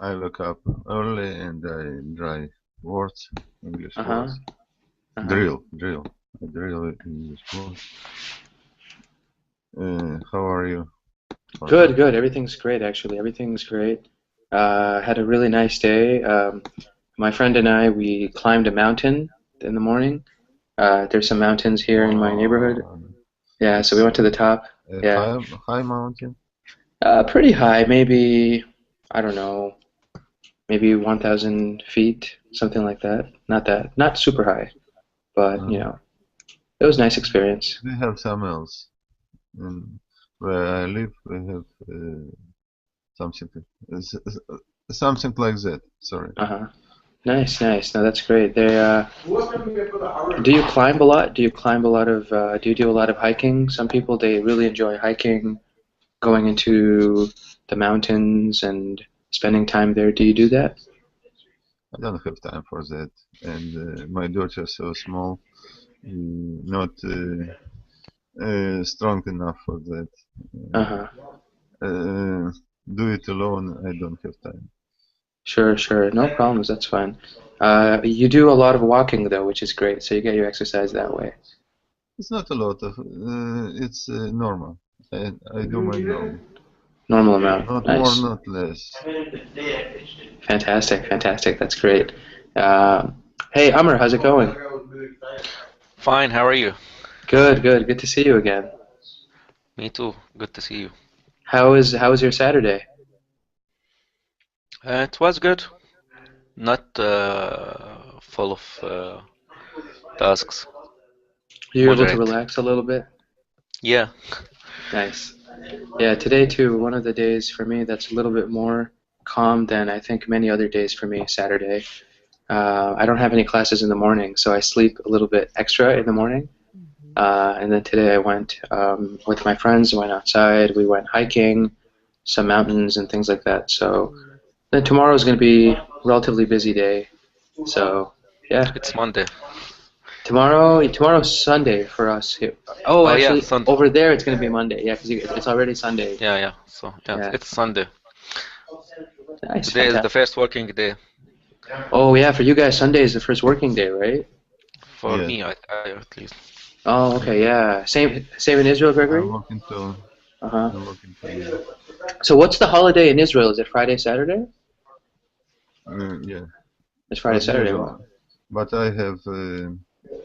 I look up early and I dry words, English Uh-huh. words. Uh-huh. Drill. I drill English words. How are you for Good, that? good. Everything's great, actually. Everything's great. Had a really nice day. My friend and I, we climbed a mountain in the morning. There's some mountains here in my neighborhood. Wow, Yeah, so we it's went to the top. a Yeah. high mountain. Pretty high, maybe, I don't know, maybe 1,000 feet, something like that. Not super high, but, Uh, it was a nice experience. we have some else. And where I live, we have something, something like that. Sorry. Uh-huh. Nice, nice. No, that's great. Do you climb a lot? Do you do a lot of hiking? Some people, they really enjoy hiking, going into the mountains and spending time there. Do you do that? I don't have time for that, and my daughter is so small, not strong enough for that. Uh-huh. Uh, do it alone. I don't have time. Sure, sure. No problems. That's fine. You do a lot of walking though, which is great. So you get your exercise that way. It's not a lot of. It's normal. I do my normal. Normal amount. Not more, Nice. not less. Fantastic, fantastic. That's great. Uh, hey, Amr, how's it going? Fine, how are you? Good, good. Good to see you again. Me too. Good to see you. How was your Saturday? It was good. Not full of tasks. You were able to Moderate. relax a little bit? Yeah. Nice. Yeah, today too, one of the days for me that's a little bit more calm than I think many other days for me, Saturday. I don't have any classes in the morning, so I sleep a little bit extra in the morning. And then today I went with my friends, went outside, we went hiking, some mountains and things like that. So then tomorrow is going to be a relatively busy day. So yeah, It's Monday. tomorrow's Sunday for us here. Oh, Oh yeah, actually, Sunday. over there it's going to be Monday. Yeah, because it's already Sunday. Yeah, yeah. So yeah, Yeah, it's Sunday. nice, Today is the fantastic. first working day Oh yeah, for you guys, Sunday is the first working day, right? for Yes, me, I at least. Oh, okay, yeah. Same in Israel, I'm Gregory? working too. Uh-huh. I'm working too. Yeah. So what's the holiday in Israel? Is it Friday, Saturday? Yeah, It's Friday, as Saturday. usual. Wow. But I have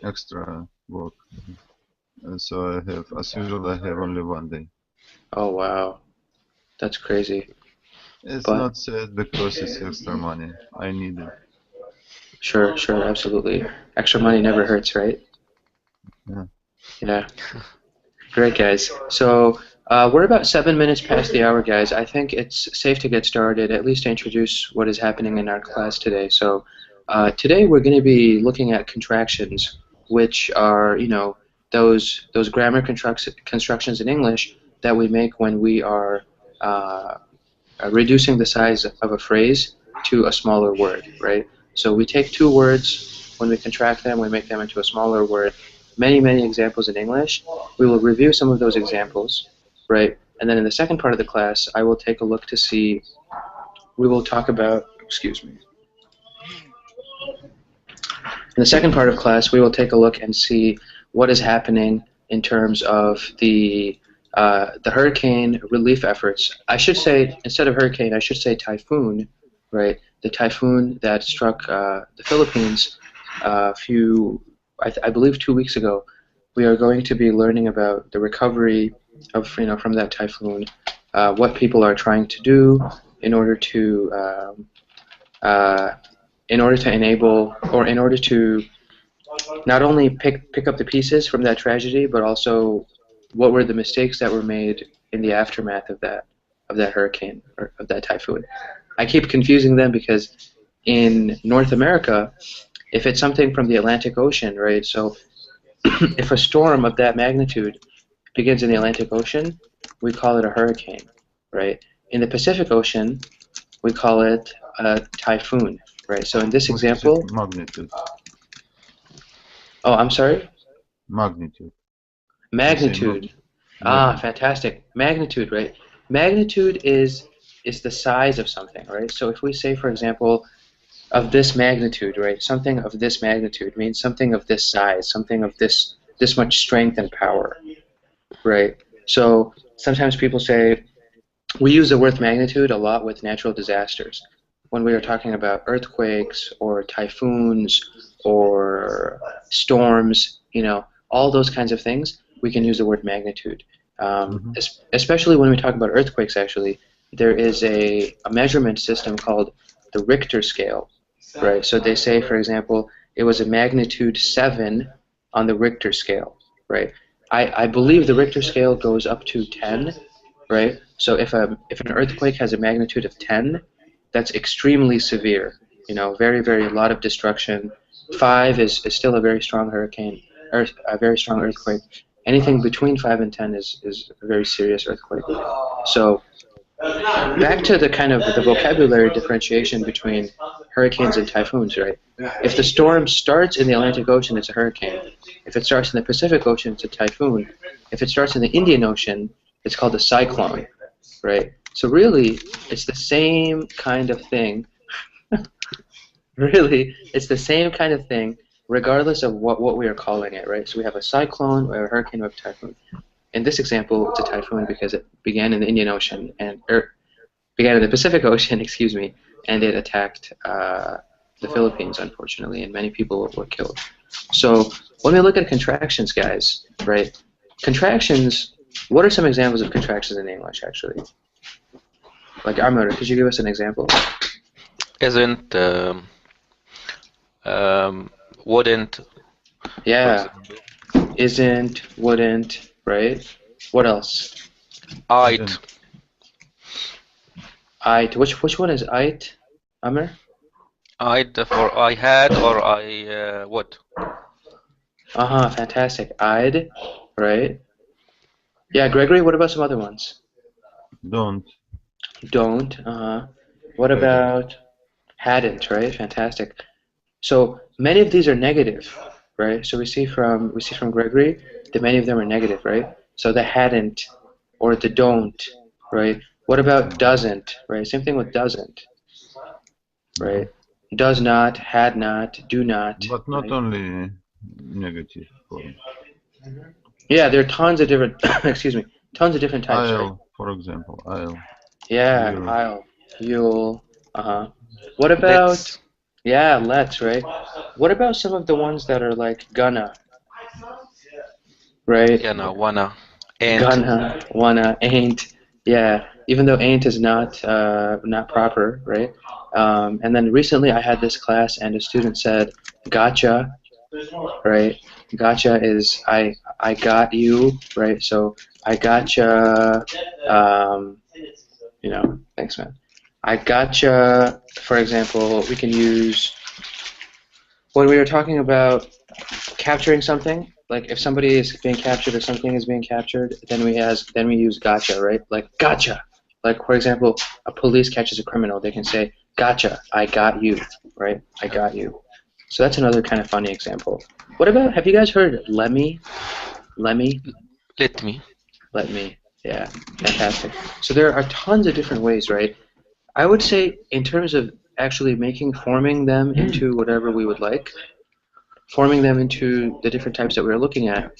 extra work, so I have, as usual, I have only one day. Oh, wow. That's crazy. It's But not sad because it's extra money. I need it. sure, sure, absolutely. Extra money never hurts, right? Yeah. Yeah. Great, guys. So we're about 7 minutes past the hour, guys. I think it's safe to get started, at least to introduce what is happening in our class today. So today we're going to be looking at contractions, which are, those grammar constructions in English that we make when we are uh, reducing the size of a phrase to a smaller word, right? So we take two words, when we contract them, we make them into a smaller word. Many, many examples in English. We will review some of those examples, right? And then in the second part of the class, I will take a look to see, we will talk about, excuse me. In the second part of class, we will take a look and see what is happening in terms of the hurricane relief efforts. I should say, instead of hurricane, I should say typhoon, right? The typhoon that struck the Philippines I believe 2 weeks ago. We are going to be learning about the recovery of, from that typhoon, what people are trying to do in order to uh, enable, or in order to not only pick up the pieces from that tragedy, but also what were the mistakes that were made in the aftermath of that hurricane, or of that typhoon. I keep confusing them because in North America, if it's something from the Atlantic Ocean, right? So if a storm of that magnitude begins in the Atlantic Ocean, we call it a hurricane, right? In the Pacific Ocean, we call it a typhoon, right? So in this What is it? example, Magnitude. oh, I'm sorry, Magnitude. We say magnitude. Ah, magnitude. fantastic. Magnitude, right? Magnitude is is the size of something, right? So if we say, for example, of this magnitude, right? Something of this magnitude means something of this size, something of this much strength and power, right? So sometimes people say, we use the word magnitude a lot with natural disasters. When we are talking about earthquakes or typhoons or storms, all those kinds of things, we can use the word magnitude. Hmm. Especially when we talk about earthquakes, actually, there is a measurement system called the Richter scale, right? So they say, for example, it was a magnitude 7 on the Richter scale, right? I believe the Richter scale goes up to 10, right? So if an earthquake has a magnitude of 10, that's extremely severe. Very, very a lot of destruction. 5 is still a very strong hurricane, or a very strong earthquake. Anything between 5 and 10 is a very serious earthquake. So back to the kind of the vocabulary differentiation between hurricanes and typhoons, right? If the storm starts in the Atlantic Ocean, it's a hurricane. If it starts in the Pacific Ocean, it's a typhoon. If it starts in the Indian Ocean, it's called a cyclone, right? So really, it's the same kind of thing. Really, it's the same kind of thing, regardless of what we are calling it, right? So we have a cyclone, we have a hurricane, we have a typhoon. In this example, it's a typhoon because it began in the Indian Ocean and began in the Pacific Ocean, excuse me, and it attacked the Philippines, unfortunately, and many people were killed. So when we look at contractions, guys, right? Contractions. What are some examples of contractions in English, actually? Like, Amr, could you give us an example? Isn't, wouldn't, for Yeah, example. isn't, wouldn't, right? What else? I'd. Didn't. It. Which one is it, Amr? I'd for I had or I would. Uh-huh, fantastic. I'd, right? Yeah, Gregory, what about some other ones? Don't. Don't, uh-huh. What Hadn't. about hadn't, right? Fantastic. So many of these are negative, right? So we see from Gregory that many of them are negative, right? So the hadn't or the don't, right? What about Hmm. doesn't, right? Same thing with doesn't, Hmm. right? Does not, had not, do not, But not right? only negative forms. Yeah, there are tons of different, excuse me, tons of different types, right? I'll, for example, I'll, Yeah, will. I'll, you'll, uh-huh. What about, Let's. yeah, let's, right? What about some of the ones that are like gonna, right? Yeah, no, wanna. Ain't. Gonna, wanna, ain't. Yeah, even though ain't is not proper, right? And then recently I had this class and a student said gotcha, right? Gotcha is I got you, right? So I gotcha, um, thanks, man. I gotcha. For example, we can use when we were talking about capturing something. Like if somebody is being captured or something is being captured, then we use gotcha, right? Like gotcha. Like for example, a police catches a criminal, they can say gotcha, I got you, right? I got you. So that's another kind of funny example. What about, have you guys heard lemmy? Lemmy? Let me. Let me. Yeah, fantastic. So there are tons of different ways, right? I would say in terms of actually forming them into whatever we would like, forming them into the different types that we're looking at,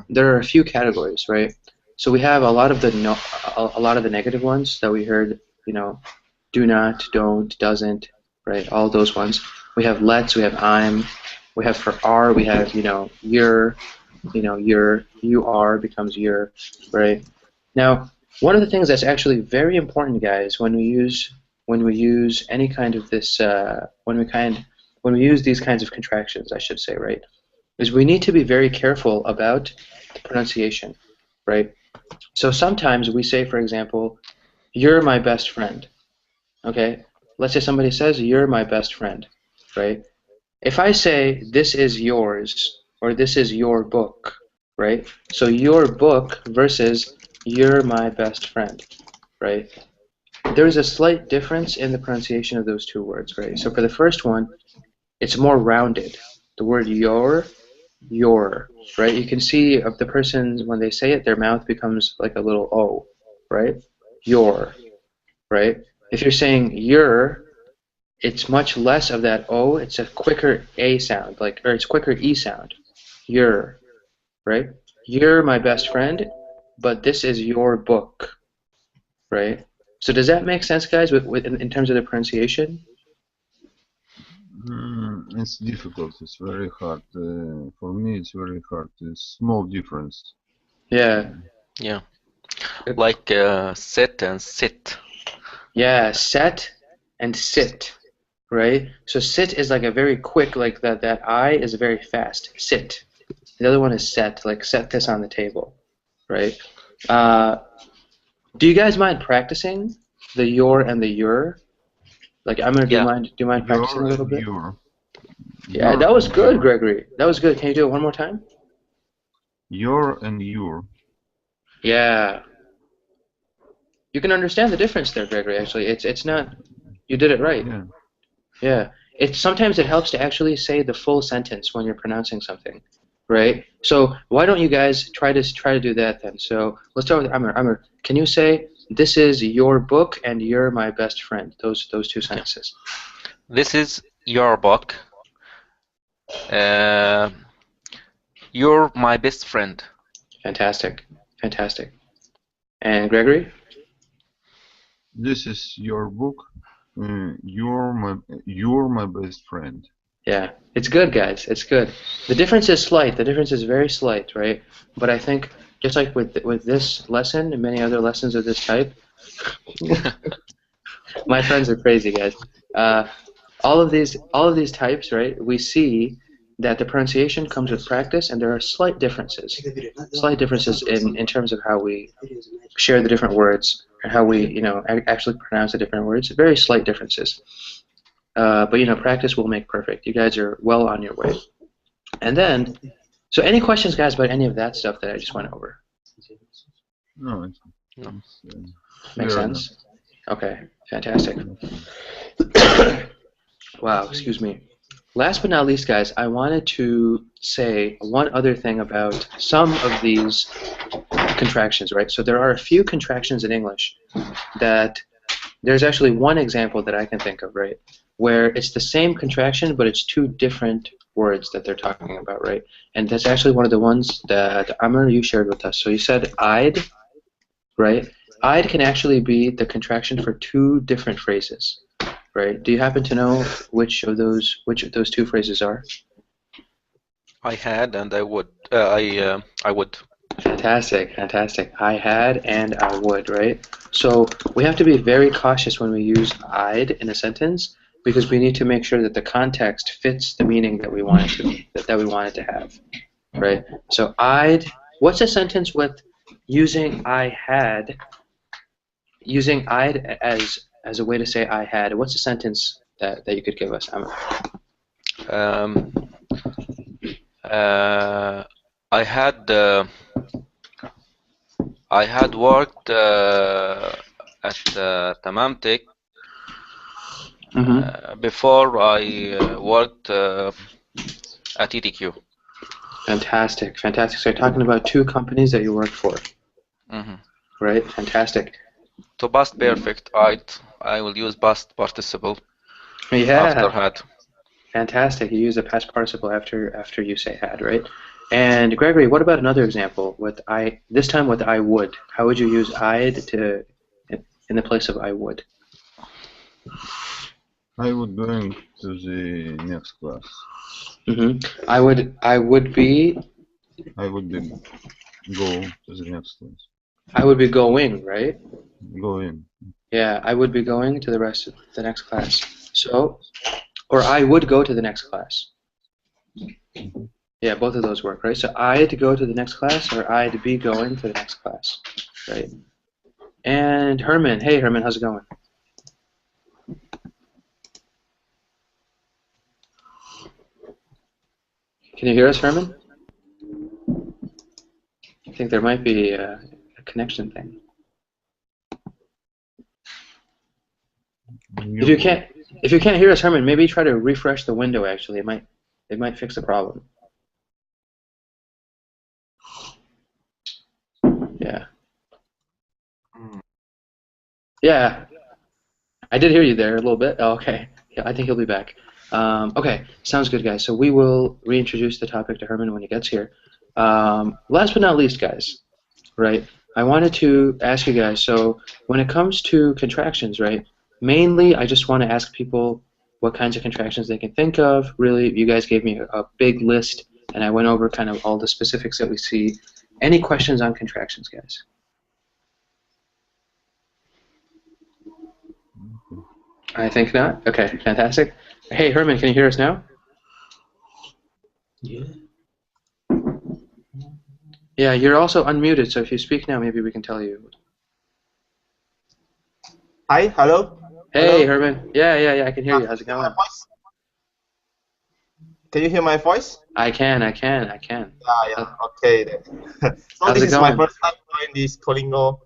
there are a few categories, right? So we have a lot of the no, a lot of the negative ones that we heard, do not, don't, doesn't, right? All those ones. We have let's, we have I'm, we have for are, we have, you're, you are becomes your, right? Now, one of the things that's actually very important, guys, when we use any kind of this, when we use these kinds of contractions, I should say, right, is we need to be very careful about the pronunciation, right? So sometimes we say, for example, "You're my best friend." Okay, let's say somebody says, "You're my best friend," right? If I say, "This is yours," or "This is your book," right? So your book versus "You're my best friend," right? There's a slight difference in the pronunciation of those two words, right? So for the first one, it's more rounded. The word your, right? You can see of the person when they say it, their mouth becomes like a little O, right? Your, right? If you're saying your, it's much less of that O. It's a quicker A sound, like, or it's quicker E sound. Your, right? You're my best friend, but this is your book, right? So does that make sense, guys, in terms of the pronunciation? It's difficult. It's very hard. For me, it's very hard. It's small difference. Yeah. Yeah. Like sit and sit. Yeah, set and sit, right? So sit is like a very quick, like that I is very fast. Sit. The other one is set, like set this on the table, right? Do you guys mind practicing the your and the your? Like I'm gonna Yeah. do you mind practicing a Your little and bit? your. Yeah, Your that was and good, your. Gregory. That was good. Can you do it one more time? Your and your. Yeah. You can understand the difference there, Gregory, actually. It's not you did it right. Yeah. Yeah. Sometimes it helps to actually say the full sentence when you're pronouncing something, right? So why don't you guys try to do that then? So let's start with Amr. Amr, can you say this is your book and you're my best friend? Those two sentences. This is your book. You're my best friend. Fantastic. Fantastic. And Gregory? This is your book. You're my best friend. Yeah. It's good, guys. It's good. The difference is slight. The difference is very slight, right? But I think just like with this lesson and many other lessons of this type, my friends are crazy, guys. All of these types, right? We see that the pronunciation comes with practice, and there are slight differences in terms of how we share the different words and how we, actually pronounce the different words. Very slight differences. But practice will make perfect. You guys are well on your way. And then, so any questions, guys, about any of that stuff that I just went over? No, No. Make clear enough. sense? Okay, fantastic. Wow, excuse me. Last but not least, guys, I wanted to say one other thing about some of these contractions, right? So there are a few contractions in English that there's actually one example that I can think of, right, where it's the same contraction, but it's two different words that they're talking about, right? And that's actually one of the ones that Amr, you shared with us. So you said I'd, right? I'd can actually be the contraction for two different phrases, right? Do you happen to know which of those two phrases are? I had and I would. I would. Fantastic, fantastic. I had and I would, right? So we have to be very cautious when we use I'd in a sentence because we need to make sure that the context fits the meaning that we want it to have, right? So I'd. What's a sentence with using I had? Using I'd as a way to say I had. What's a sentence that you could give us, Amr? Um, I had. I had worked at Tamamtek before I worked at ETQ. Fantastic, fantastic. So you're talking about two companies that you worked for, right? Fantastic. To past perfect, I will use past participle after Yeah, had. fantastic. You use a past participle after you say had, right? And Gregory, what about another example with I? This time with I would. How would you use I'd in the place of I would? I would going to the next class. I would be. I would be go to the next class. I would be going, right? Go in. Yeah, I would be going to the rest of the next class. So, or I would go to the next class. Yeah, both of those work, right? So I'd go to the next class, or I'd be going to the next class, right? And Herman, hey Herman, how's it going? Can you hear us, Herman? I think there might be a connection thing. If you can't hear us, Herman, maybe try to refresh the window. Actually, it might fix the problem. Yeah. Yeah. I did hear you there a little bit. Oh, okay. Yeah, I think he'll be back. Okay, sounds good, guys. So we will reintroduce the topic to Herman when he gets here. Last but not least, guys, right? I wanted to ask you guys, so when it comes to contractions, right, mainly I just want to ask people what kinds of contractions they can think of. Really, you guys gave me a big list, and I went over kind of all the specifics that we see. Any questions on contractions, guys? I think not. Okay, fantastic. Hey, Herman, can you hear us now? Yeah. Yeah, you're also unmuted, so if you speak now, maybe we can tell you. Hi, hello. Hey, Hello. Herman. Yeah, I can hear you. How's it Can you hear going? my voice? Can you hear my voice? I can. Yeah. Okay then. So How's this it is my going? first time joining this Colingo.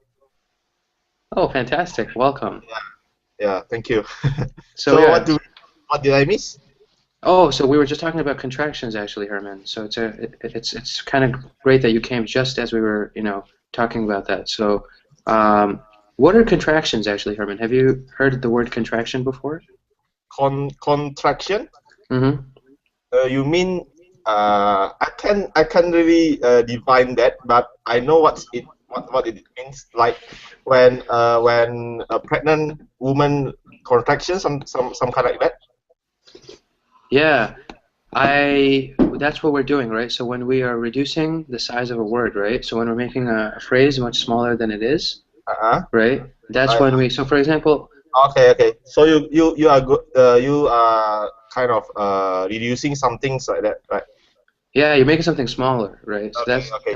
Oh, fantastic. Welcome. Yeah. Thank you. So So yeah. what did I miss? Oh, so we were just talking about contractions, actually, Herman. So it's kind of great that you came just as we were, talking about that. So, what are contractions, actually, Herman? Have you heard the word contraction before? Contraction? Mm-hmm. You mean I can't really define that, but I know what it means. Like when a pregnant woman contraction, some kind like that. Yeah, that's what we're doing, right? So when we are reducing the size of a word, right? So when we're making a phrase much smaller than it is, right? That's when we. So for example. Okay. So you are good. You are kind of reducing some things like that, right? Yeah, you're making something smaller, right? So Okay.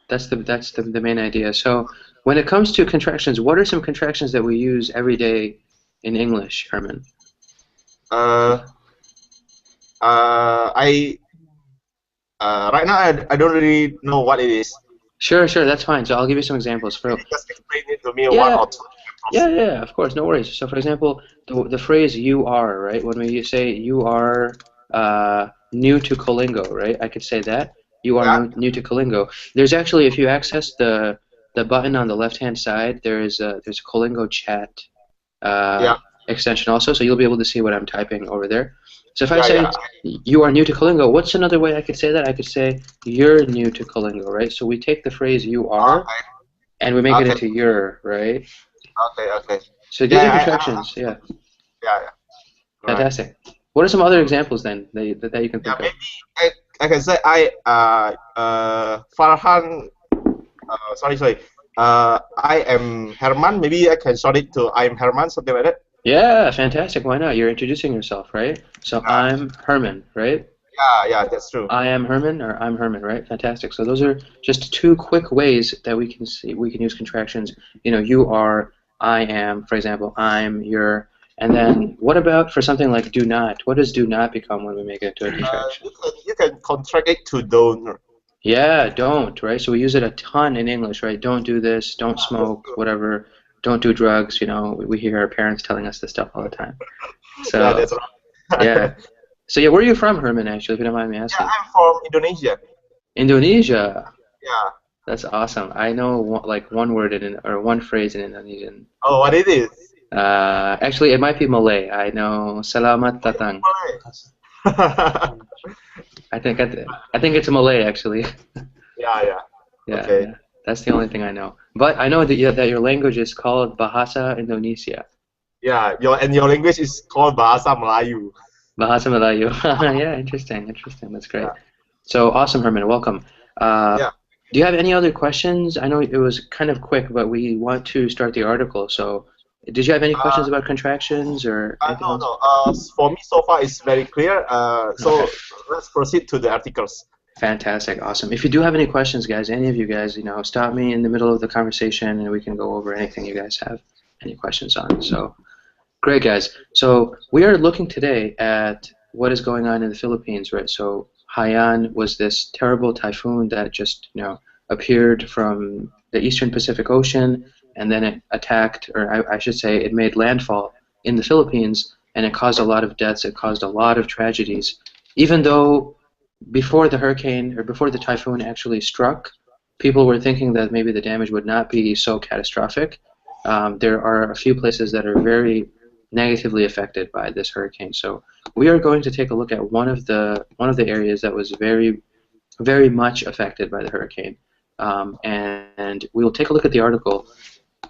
that's the main idea. So when it comes to contractions, what are some contractions that we use every day in English, Herman? I right now I don't really know what it is. Sure, that's fine. So I'll give you some examples. Can you just explain it to me Yeah. one or two? Yeah, of course, no worries. So for example, the phrase "you are," right? When we say "you are new to Colingo," right? I could say that you are new to Colingo. There's actually, if you access the button on the left-hand side, there's a Colingo chat extension also, so you'll be able to see what I'm typing over there. So if I say you are new to Colingo, what's another way I could say that? I could say you're new to Colingo, right? So we take the phrase "you are" and we make it into "you're," right? Okay. So these are contractions, yeah. Yeah. Fantastic. What are some other examples then that you can think of? Maybe I can say Farhan. Sorry. I am Herman. Maybe I can short it to I'm Herman, something like that. Yeah, fantastic. Why not? You're introducing yourself, right? So I'm Herman, right? Yeah, that's true. I am Herman, or I'm Herman, right? Fantastic. So those are just two quick ways that we can use contractions. You are, I am, for example, I'm, you're, and then what about for something like do not? What does do not become when we make it to a contraction? You can contract it to don't. Yeah, don't, right? So we use it a ton in English, right? Don't do this, don't smoke, whatever, don't do drugs, we hear our parents telling us this stuff all the time. So, yeah, that's right. Yeah. So yeah, where are you from, Herman, actually, if you don't mind me asking? Yeah, I'm from Indonesia. Indonesia? Yeah. That's awesome. I know one word or one phrase in Indonesian. Oh, what it is? Actually, it might be Malay. I know Selamat Datang. I think it's Malay, actually. Yeah. Okay. Yeah. That's the only thing I know. But I know that your language is called Bahasa Indonesia. Yeah, your language is called Bahasa Melayu. Bahasa Melayu. Yeah, interesting. That's great. So awesome, Herman. Welcome. Do you have any other questions? I know it was kind of quick, but we want to start the article. So, did you have any questions about contractions or anything else? No. For me, so far, it's very clear. So let's proceed to the articles. Fantastic, awesome. If you do have any questions, guys, any of you guys, stop me in the middle of the conversation, and we can go over anything you guys have any questions on. So, great, guys. So we are looking today at what is going on in the Philippines, right? So Haiyan was this terrible typhoon that just, appeared from the eastern Pacific Ocean, and then it attacked, or I should say, it made landfall in the Philippines, and it caused a lot of deaths. It caused a lot of tragedies. Even though before the hurricane, or before the typhoon actually struck, people were thinking that maybe the damage would not be so catastrophic. There are a few places that are very negatively affected by this hurricane. So we are going to take a look at one of the areas that was very much affected by the hurricane, and we will take a look at the article.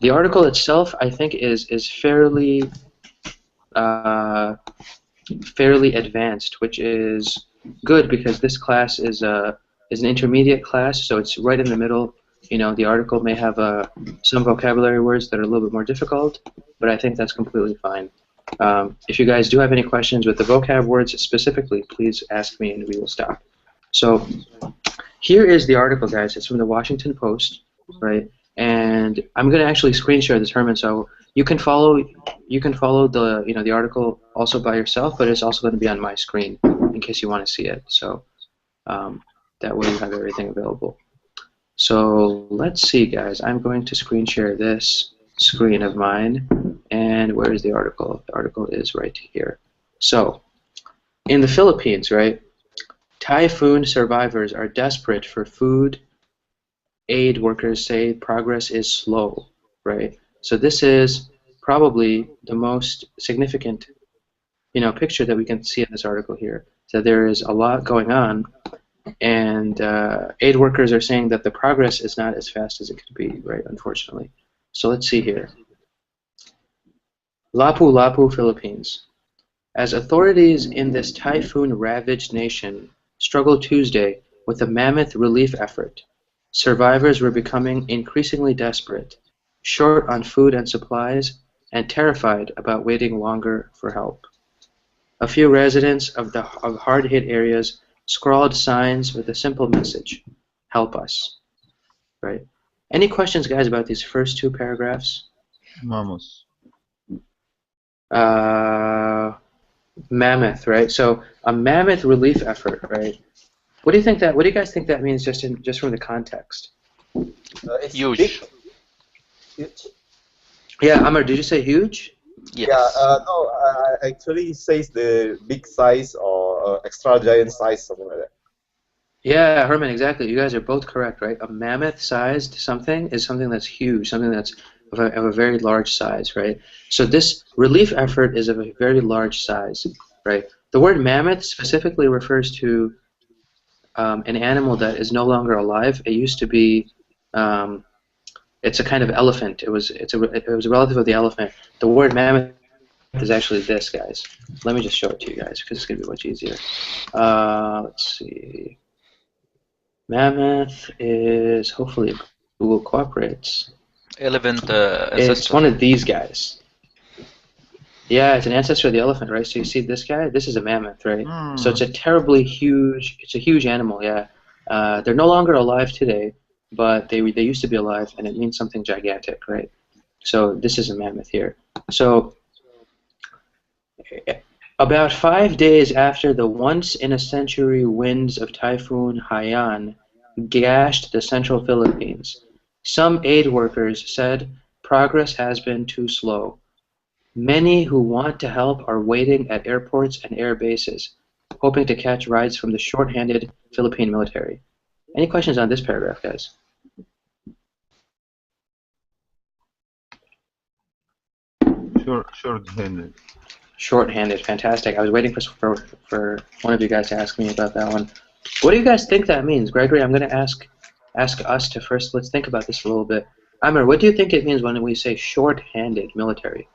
The article itself, I think, is fairly fairly advanced, which is good because this class is an intermediate class, so it's right in the middle. You know, the article may have some vocabulary words that are a little bit more difficult, but I think that's completely fine. If you guys do have any questions with the vocab words specifically, please ask me and we will stop. So here is the article, guys. It's from the Washington Post, right? And I'm going to actually screen share this, Herman, so you can follow the the article also by yourself, but it's also going to be on my screen in case you want to see it. So that way you have everything available. So let's see, guys. I'm going to screen share this screen of mine. And where is the article? The article is right here. So in the Philippines, right, typhoon survivors are desperate for food. Aid workers say progress is slow, right? So this is probably the most significant, picture that we can see in this article here. So there is a lot going on, and aid workers are saying that the progress is not as fast as it could be, right? Unfortunately. So let's see here. Lapu-Lapu, Philippines. As authorities in this typhoon-ravaged nation struggled Tuesday with a mammoth relief effort, survivors were becoming increasingly desperate, short on food and supplies, and terrified about waiting longer for help. A few residents of hard-hit areas scrawled signs with a simple message: "Help us." Right? Any questions, guys, about these first two paragraphs? Vamos. Mammoth, right? So a mammoth relief effort, right? What do you think that? What do you guys think that means, just from the context? It's Huge. big. Huge. Yeah, Amar, did you say huge? Yes. Yeah, no, actually says the big size or extra giant size, something like that. Yeah, Herman, exactly. You guys are both correct, right? A mammoth-sized something is something that's huge, something that's of a very large size, right? So this relief effort is of a very large size, right? The word mammoth specifically refers to an animal that is no longer alive. It used to be, it's a kind of elephant. It was a relative of the elephant. The word mammoth is actually this, guys. Let me just show it to you guys because it's going to be much easier. Let's see. Mammoth is, hopefully Google cooperates. Elephant It's ancestor. one of these guys. Yeah, it's an ancestor of the elephant, right? So you see this guy? This is a mammoth, right? So it's a terribly huge, it's a huge animal, yeah. They're no longer alive today, but they used to be alive, and it means something gigantic, right? So this is a mammoth here. So about 5 days after the once-in-a-century winds of Typhoon Haiyan gashed the central Philippines, some aid workers said progress has been too slow. Many who want to help are waiting at airports and air bases, hoping to catch rides from the short-handed Philippine military. Any questions on this paragraph, guys? Short-handed. Short-handed, fantastic. I was waiting for one of you guys to ask me about that one. What do you guys think that means? Gregory, I'm going to ask us to first. Let's think about this a little bit. Amir, what do you think it means when we say short-handed military?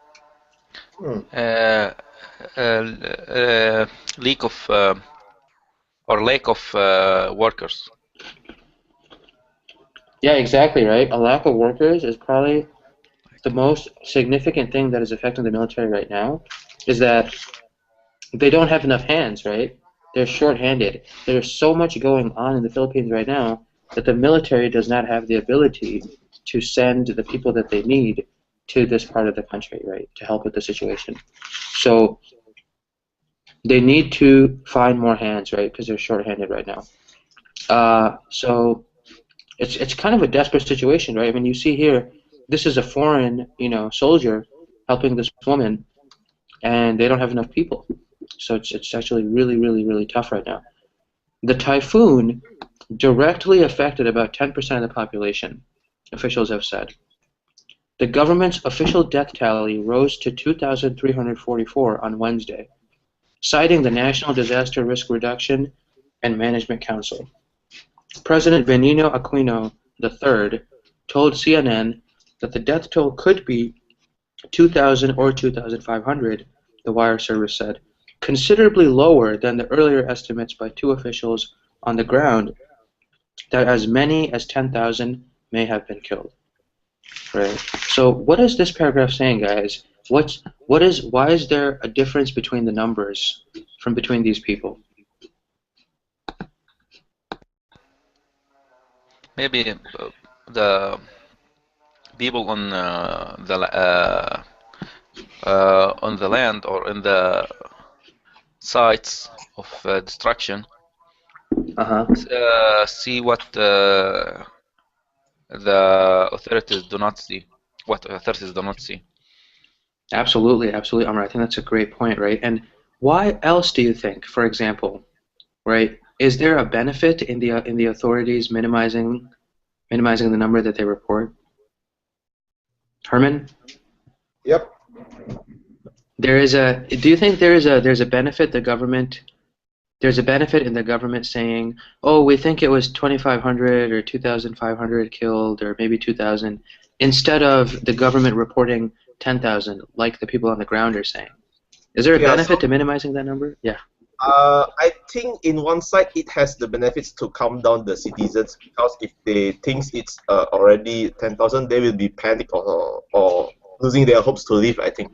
Leak of or lack of workers. Yeah, exactly, right? A lack of workers is probably the most significant thing that is affecting the military right now, is that they don't have enough hands, right? They're short-handed. There's so much going on in the Philippines right now that the military does not have the ability to send the people that they need to this part of the country, right, to help with the situation. So they need to find more hands, right, because they're short-handed right now. So it's kind of a desperate situation, right? I mean, you see here, this is a foreign, soldier helping this woman, and they don't have enough people. So it's actually really, really, really tough right now. The typhoon directly affected about 10% of the population, officials have said. The government's official death tally rose to 2,344 on Wednesday, citing the National Disaster Risk Reduction and Management Council. President Benigno Aquino III told CNN that the death toll could be 2,000 or 2,500, the wire service said, considerably lower than the earlier estimates by two officials on the ground that as many as 10,000 may have been killed. Right. So what is this paragraph saying, guys? Why is there a difference between the numbers from between these people? Maybe the people on the land or in the sites of destruction see what the authorities do not see. What authorities do not see. Absolutely, absolutely, Amr. I think that's a great point, right? And why else do you think, for example, right? Is there a benefit in the authorities minimizing the number that they report? Herman? Yep. Do you think there's a benefit there's a benefit in the government saying, oh, we think it was 2,500 or 2,500 killed or maybe 2,000, instead of the government reporting 10,000 like the people on the ground are saying? Is there a benefit to minimizing that number? Yeah. I think in one side it has the benefits to calm down the citizens, because if they think it's already 10,000, they will be panicked or losing their hopes to live, I think.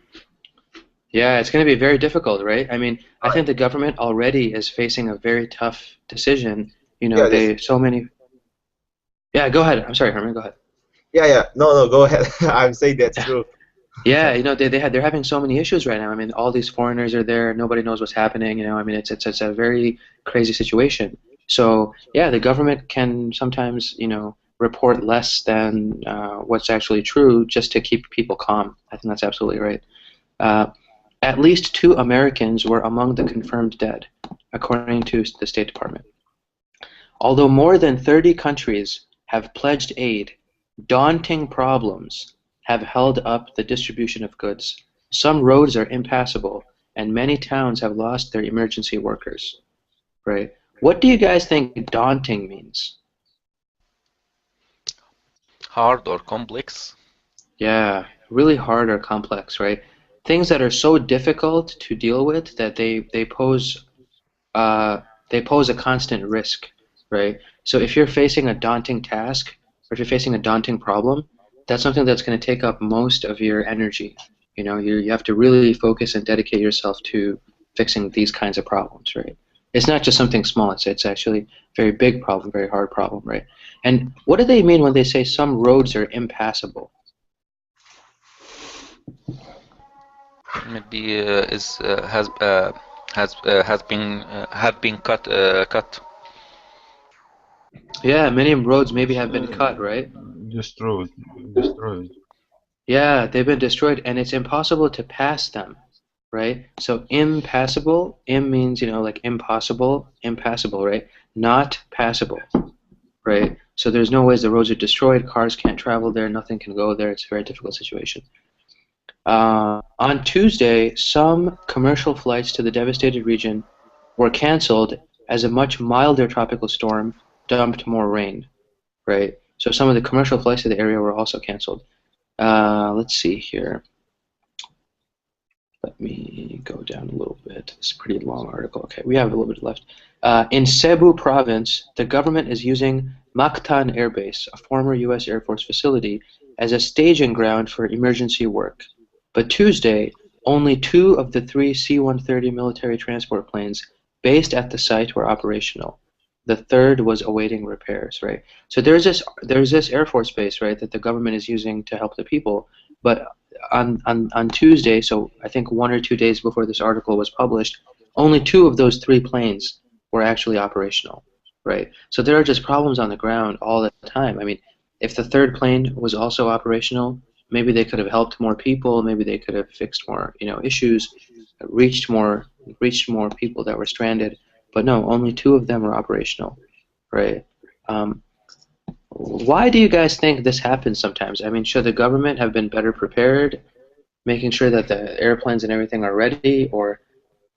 Yeah, it's going to be very difficult, right? I mean, I think the government already is facing a very tough decision. You know, Yeah, go ahead. I'm sorry, Herman. Go ahead. Yeah. No, go ahead. I'm saying that's true. Yeah, you know, they're having so many issues right now. I mean, all these foreigners are there. Nobody knows what's happening. You know, I mean, it's a very crazy situation. So yeah, the government can sometimes, you know, report less than what's actually true just to keep people calm. I think that's absolutely right. At least 2 Americans were among the confirmed dead, according to the State Department. Although more than 30 countries have pledged aid, daunting problems have held up the distribution of goods. Some roads are impassable, and many towns have lost their emergency workers. Right? What do you guys think daunting means? Hard or complex? Yeah, really hard or complex, right? Things that are so difficult to deal with that they pose a constant risk, right? So if you're facing a daunting task, or if you're facing a daunting problem, that's something that's going to take up most of your energy. You know, you have to really focus and dedicate yourself to fixing these kinds of problems, right? It's not just something small. It's actually a very big problem, very hard problem, right? And what do they mean when they say some roads are impassable? Maybe have been cut. Yeah, many roads maybe have been cut, right? Destroyed. Yeah, they've been destroyed, and it's impossible to pass them, right? So impassable, means, you know, like impossible, impassable, right? Not passable, right? So there's no ways, the roads are destroyed, cars can't travel there, nothing can go there. It's a very difficult situation. On Tuesday, some commercial flights to the devastated region were canceled as a much milder tropical storm dumped more rain, right? So some of the commercial flights to the area were also canceled. Let's see here. Let me go down a little bit. It's a pretty long article. Okay, we have a little bit left. In Cebu province, the government is using Mactan Air Base, a former U.S. Air Force facility, as a staging ground for emergency work. But Tuesday, only 2 of the 3 C-130 military transport planes based at the site were operational. The third was awaiting repairs, right? So there's this Air Force base, right, that the government is using to help the people. But on Tuesday, so I think 1 or 2 days before this article was published, only 2 of those 3 planes were actually operational, right? So there are just problems on the ground all the time. I mean, if the third plane was also operational, maybe they could have helped more people. Maybe they could have fixed more, you know, issues, reached more people that were stranded. But no, only 2 of them were operational, right? Why do you guys think this happens sometimes? I mean, should the government have been better prepared, making sure that the airplanes and everything are ready, or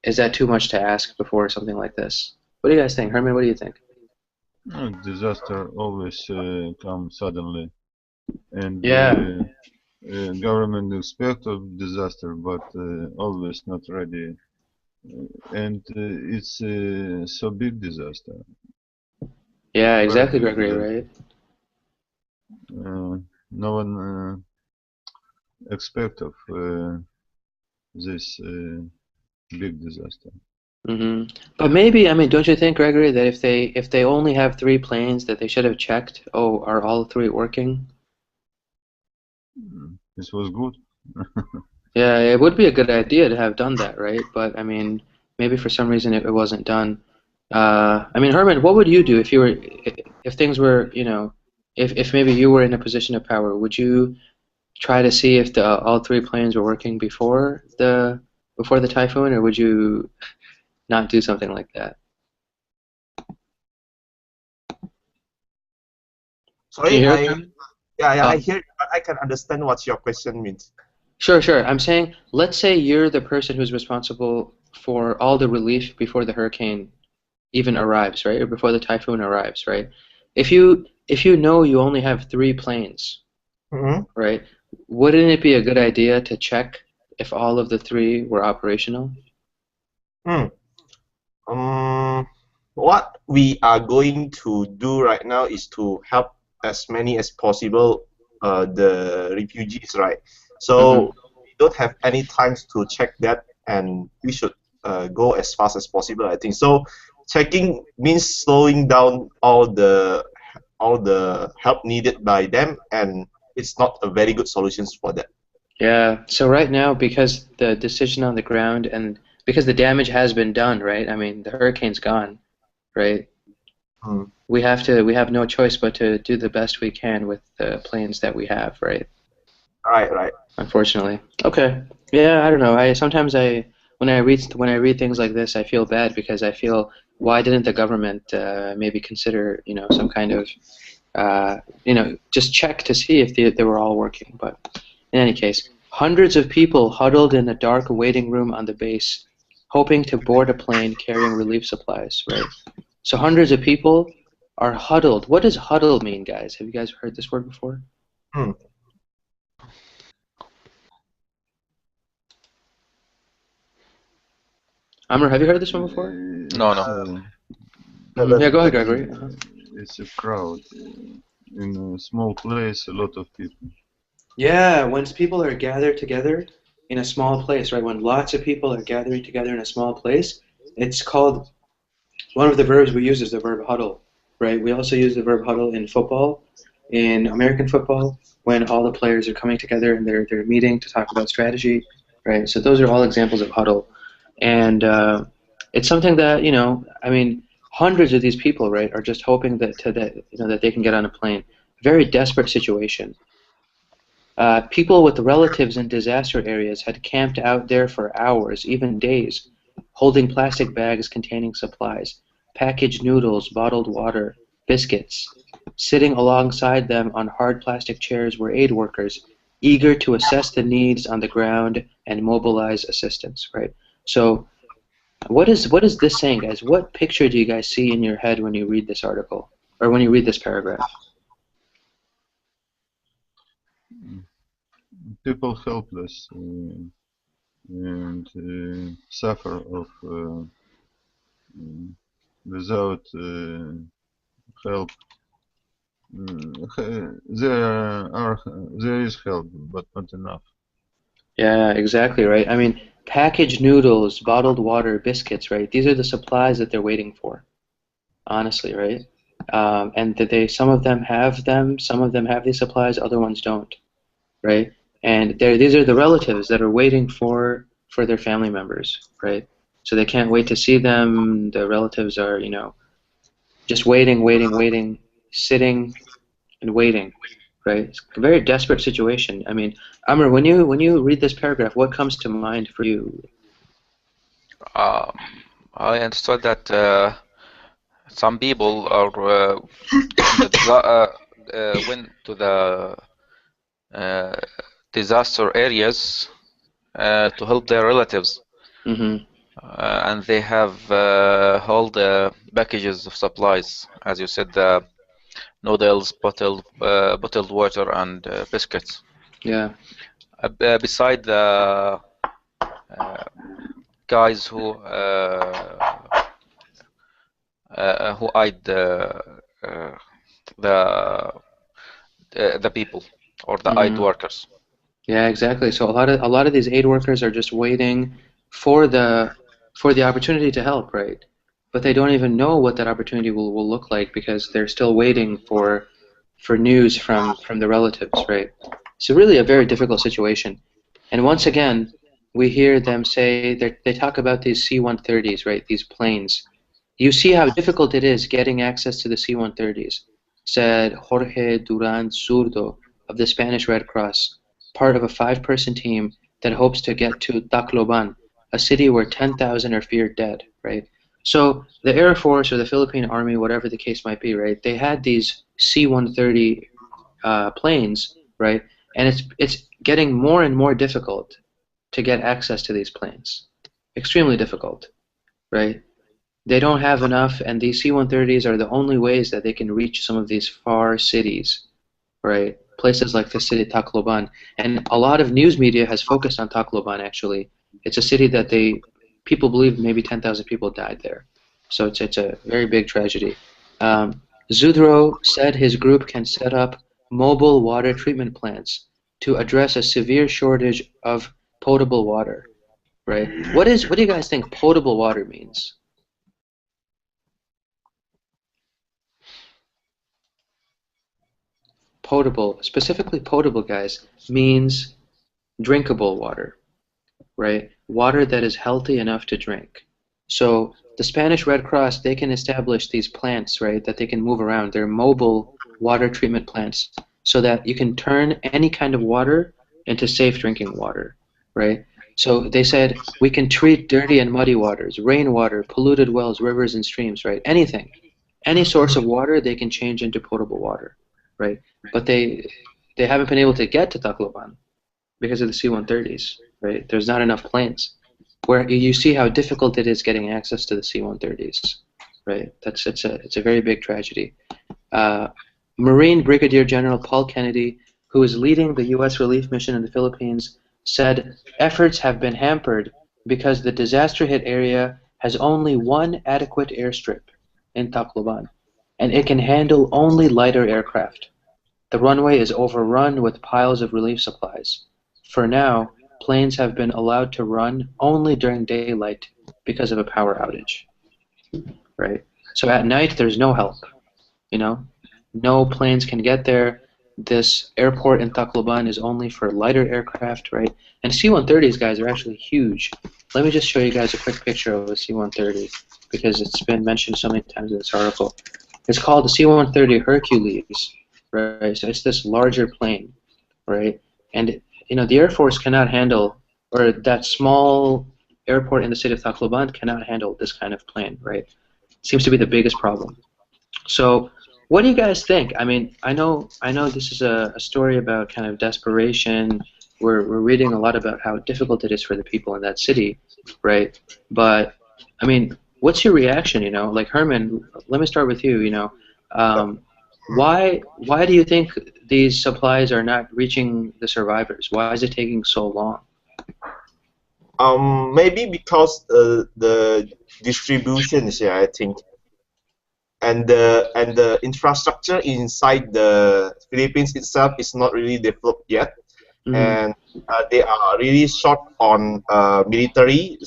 is that too much to ask before something like this? What do you guys think? Herman, what do you think? Disaster always comes suddenly, and Yeah, government expect of disaster, but always not ready. And it's so big disaster. yeah, Very exactly, big Gregory, disaster. right? No one expect of this big disaster. But maybe, I mean, don't you think, Gregory, that if they only have three planes, that they should have checked, oh, are all three working? This was good. Yeah, it would be a good idea to have done that, right? But I mean, maybe for some reason it wasn't done. I mean, Herman, what would you do if you were, if things were, if maybe you were in a position of power? Would you try to see if the all three planes were working before the typhoon, or would you not do something like that? Can you Sorry, hear us, Herman? I Um, hear, but I can understand what your question means. sure, sure. I'm saying, let's say you're the person who's responsible for all the relief before the hurricane even arrives, right? Or before the typhoon arrives, right? If you know you only have three planes, Mm-hmm. right? Wouldn't it be a good idea to check if all of the three were operational? Hmm. What we are going to do right now is to help as many as possible the refugees, right? Mm-hmm. So we don't have any times to check that, and we should go as fast as possible, I think. So checking means slowing down all the help needed by them, and it's not a very good solutions for that. Yeah. So right now, because the decision on the ground and because the damage has been done, right? I mean, the hurricane's gone, right? Mm. We have no choice but to do the best we can with the planes that we have, right? Right, right. Unfortunately. Okay. Yeah, I don't know. When I read things like this, I feel bad because I feel why didn't the government maybe consider some kind of just check to see if they were all working. But in any case, hundreds of people huddled in a dark waiting room on the base, hoping to board a plane carrying relief supplies. Right. So hundreds of people are huddled. What does huddle mean, guys? Have you guys heard this word before? Mm. Amr, have you heard this one before? No, no. Yeah, go ahead, Let Gregory. It's a crowd in a small place, a lot of people. Yeah, when people are gathered together in a small place, right? When lots of people are gathering together in a small place, it's called, one of the verbs we use is the verb huddle, right? We also use the verb huddle in football, in American football, when all the players are coming together and they're meeting to talk about strategy, right? So those are all examples of huddle. And it's something that, I mean, hundreds of these people, right, are just hoping that they can get on a plane. Very desperate situation. People with relatives in disaster areas had camped out there for hours, even days, holding plastic bags containing supplies, packaged noodles, bottled water, biscuits. Sitting alongside them on hard plastic chairs were aid workers, eager to assess the needs on the ground and mobilize assistance. Right. So, what is this saying, guys? What picture do you guys see in your head when you read this article or when you read this paragraph? People helpless and suffer of without help. There is help, but not enough. Yeah, exactly right. I mean, packaged noodles, bottled water, biscuits, right? These are the supplies that they're waiting for, honestly, right? And that some of them, some of them have these supplies, other ones don't, right? And these are the relatives that are waiting for their family members, right? So they can't wait to see them. The relatives are, just waiting, waiting, waiting, sitting and waiting, right? It's a very desperate situation. I mean, Amr, when you read this paragraph, what comes to mind for you? Um, I understood that some people are in the went to the uh, disaster areas to help their relatives. Mm-hmm. And they have all the packages of supplies, as you said, noodles, bottled water, and biscuits. Yeah. Beside the guys who eyed the the people or the eyed Mm-hmm. workers. Yeah, exactly. So a lot of these aid workers are just waiting for the opportunity to help, right? But they don't even know what that opportunity will look like because they're still waiting for news from the relatives, right? So really a very difficult situation. And once again, we hear them say they talk about these C-130s, right? These planes. You see how difficult it is getting access to the C-130s, said Jorge Duran Zurdo of the Spanish Red Cross, part of a 5-person team that hopes to get to Tacloban, a city where 10,000 are feared dead, right? So the Air Force or the Philippine Army, whatever the case might be, right? They had these C-130 planes, right? And it's getting more and more difficult to get access to these planes. Extremely difficult, right? They don't have enough, and these C-130s are the only ways that they can reach some of these far cities, right? Places like the city Tacloban. And a lot of news media has focused on Tacloban, actually. It's a city that people believe maybe 10,000 people died there. So it's a very big tragedy. Zudro said his group can set up mobile water treatment plants to address a severe shortage of potable water, right? What do you guys think potable water means? Potable, specifically potable, guys, means drinkable water, right? Water that is healthy enough to drink. So the Spanish Red Cross, they can establish these plants, right, that they can move around. They're mobile water treatment plants so that you can turn any kind of water into safe drinking water, right? So they said we can treat dirty and muddy waters, rainwater, polluted wells, rivers, and streams, right? Anything. Any source of water they can change into potable water, right? But they haven't been able to get to Tacloban because of the C-130s, right? There's not enough planes. Where you see how difficult it is getting access to the C-130s, right? It's a very big tragedy. Marine Brigadier General Paul Kennedy, who is leading the U.S. relief mission in the Philippines, said efforts have been hampered because the disaster-hit area has only one adequate airstrip in Tacloban, and it can handle only lighter aircraft. The runway is overrun with piles of relief supplies. For now, planes have been allowed to run only during daylight because of a power outage, right? So at night, there's no help, you know? No planes can get there. This airport in Tacloban is only for lighter aircraft, right? And C-130s, guys, are actually huge. Let me just show you guys a quick picture of a C-130 because it's been mentioned so many times in this article. It's called the C-130 Hercules, right? So it's this larger plane, right? And the Air Force cannot handle, or that small airport in the city of Tacloban cannot handle this kind of plane, right? Seems to be the biggest problem. So, what do you guys think? I mean, I know this is a story about kind of desperation. We're reading a lot about how difficult it is for the people in that city, right? But I mean, what's your reaction? Like Herman, let me start with you. Why do you think these supplies are not reaching the survivors? Why is it taking so long? Maybe because the distributions, yeah, I think, and the infrastructure inside the Philippines itself is not really developed yet, and they are really short on military,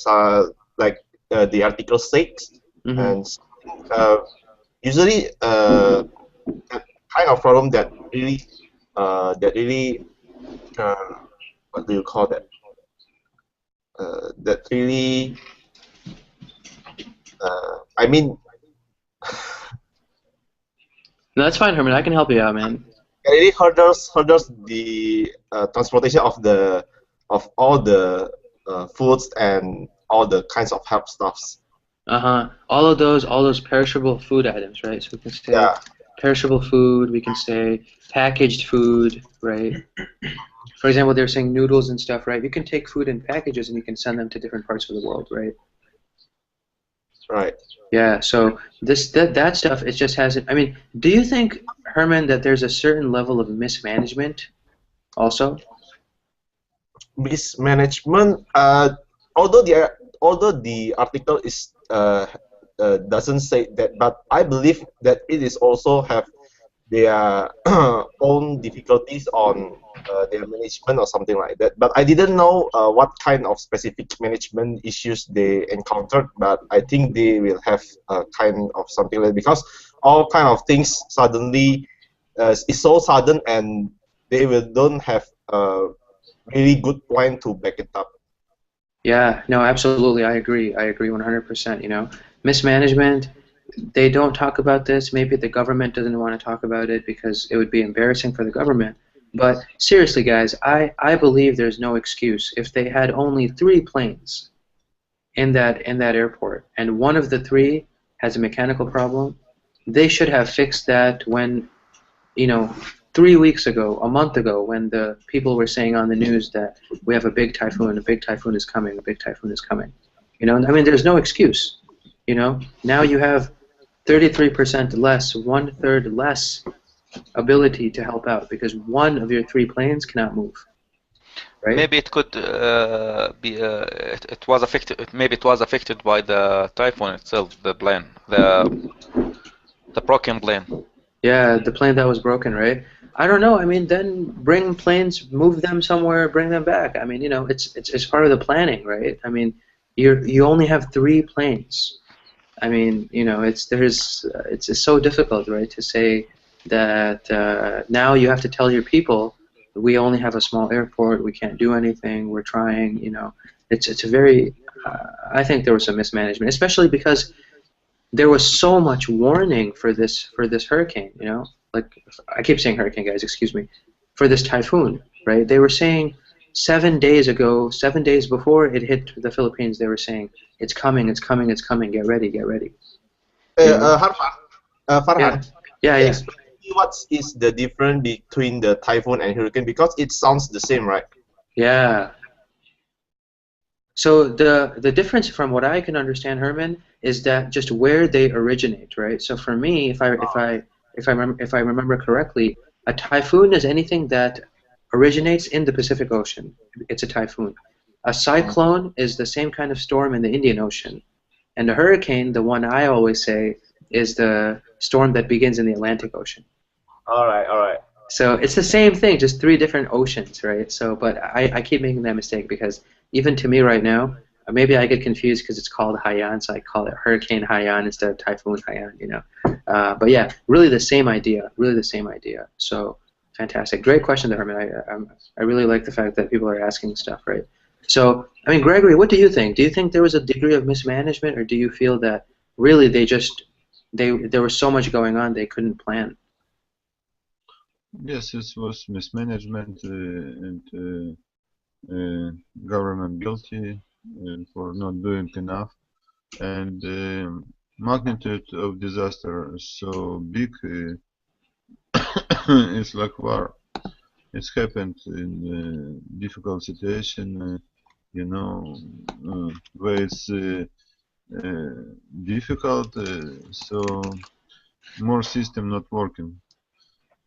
like the Article 6, and usually that kind of problem that really what do you call that? That really I mean. No, that's fine, Herman. I can help you out, man. It really hurdles the transportation of all the foods and all the kinds of help stuffs. All those perishable food items, right? So we can say Yeah. perishable food, we can say packaged food, right? For example, they're saying noodles and stuff, right? You can take food in packages and you can send them to different parts of the world, right? Right. Yeah, so that stuff, it just hasn't. I mean, do you think, Herman, that there's a certain level of mismanagement also? Mismanagement. Although the article is doesn't say that, but I believe that it is also have their own difficulties on their management or something like that. But I didn't know what kind of specific management issues they encountered. But I think they will have kind of something like that, because all kind of things suddenly is so sudden, and they will don't have a really good plan to back it up. Yeah, no, absolutely. I agree. I agree 100%, you know. Mismanagement, they don't talk about this. Maybe the government doesn't want to talk about it because it would be embarrassing for the government. But seriously, guys, I believe there's no excuse. If they had only 3 planes in that airport, and one of the 3 has a mechanical problem, they should have fixed that when, you know, 3 weeks ago, a month ago, when the people were saying on the news that we have a big typhoon is coming, a big typhoon is coming. You know, I mean, there's no excuse. You know, now you have 33% less, 1/3 less ability to help out because one of your 3 planes cannot move, right? Maybe it could be it was affected. Maybe it was affected by the typhoon itself, the plane, the broken plane. Yeah, the plane that was broken, right? I don't know. I mean, then bring planes, move them somewhere, bring them back. I mean, you know, it's part of the planning, right? I mean, you only have 3 planes. I mean, you know, it's so difficult, right, to say that now you have to tell your people we only have a small airport, we can't do anything, we're trying, you know. It's a very I think there was some mismanagement, especially because there was so much warning for this hurricane, you know. Like, I keep saying hurricane, guys, excuse me, for this typhoon, right? They were saying 7 days ago, 7 days before it hit the Philippines, they were saying it's coming, it's coming, it's coming. Get ready, get ready. You know? Farhan, Yeah, yeah, yeah. explain to me what is the difference between the typhoon and hurricane, because it sounds the same, right? Yeah. So the difference from what I can understand, Herman, is that just where they originate, right? So for me, if I remember correctly, a typhoon is anything that originates in the Pacific Ocean. It's a typhoon. A cyclone is the same kind of storm in the Indian Ocean. And a hurricane, the one I always say, is the storm that begins in the Atlantic Ocean. All right, all right. So it's the same thing, just 3 different oceans, right? So, but I keep making that mistake because even to me right now, maybe I get confused because it's called Haiyan, so I call it Hurricane Haiyan instead of Typhoon Haiyan, you know. But yeah, really the same idea, really the same idea. So fantastic, great question there, Herman. I really like the fact that people are asking stuff, right? So, I mean, Gregory, what do you think? Do you think there was a degree of mismanagement, or do you feel that really there was so much going on they couldn't plan? Yes, it was mismanagement and government guilty for not doing enough, and magnitude of disaster is so big. It's like war. It's happened in a difficult situation, you know, where it's difficult, so more system not working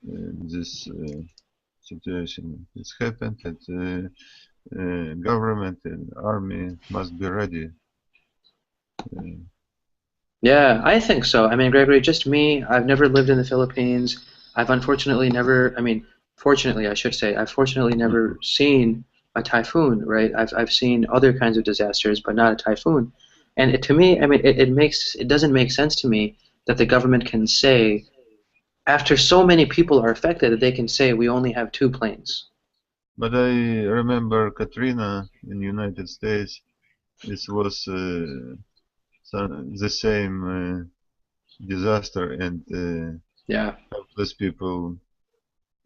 in this situation. It's happened that government and army must be ready. Yeah, I think so. I mean, Gregory, just me, I've never lived in the Philippines. I've unfortunately never, I mean, fortunately, I should say, I've fortunately never seen a typhoon, right? I've seen other kinds of disasters, but not a typhoon. And to me, I mean, it doesn't make sense to me that the government can say, after so many people are affected, that they can say we only have 2 planes. But I remember Katrina in United States. It was the same disaster, and Yeah. helpless people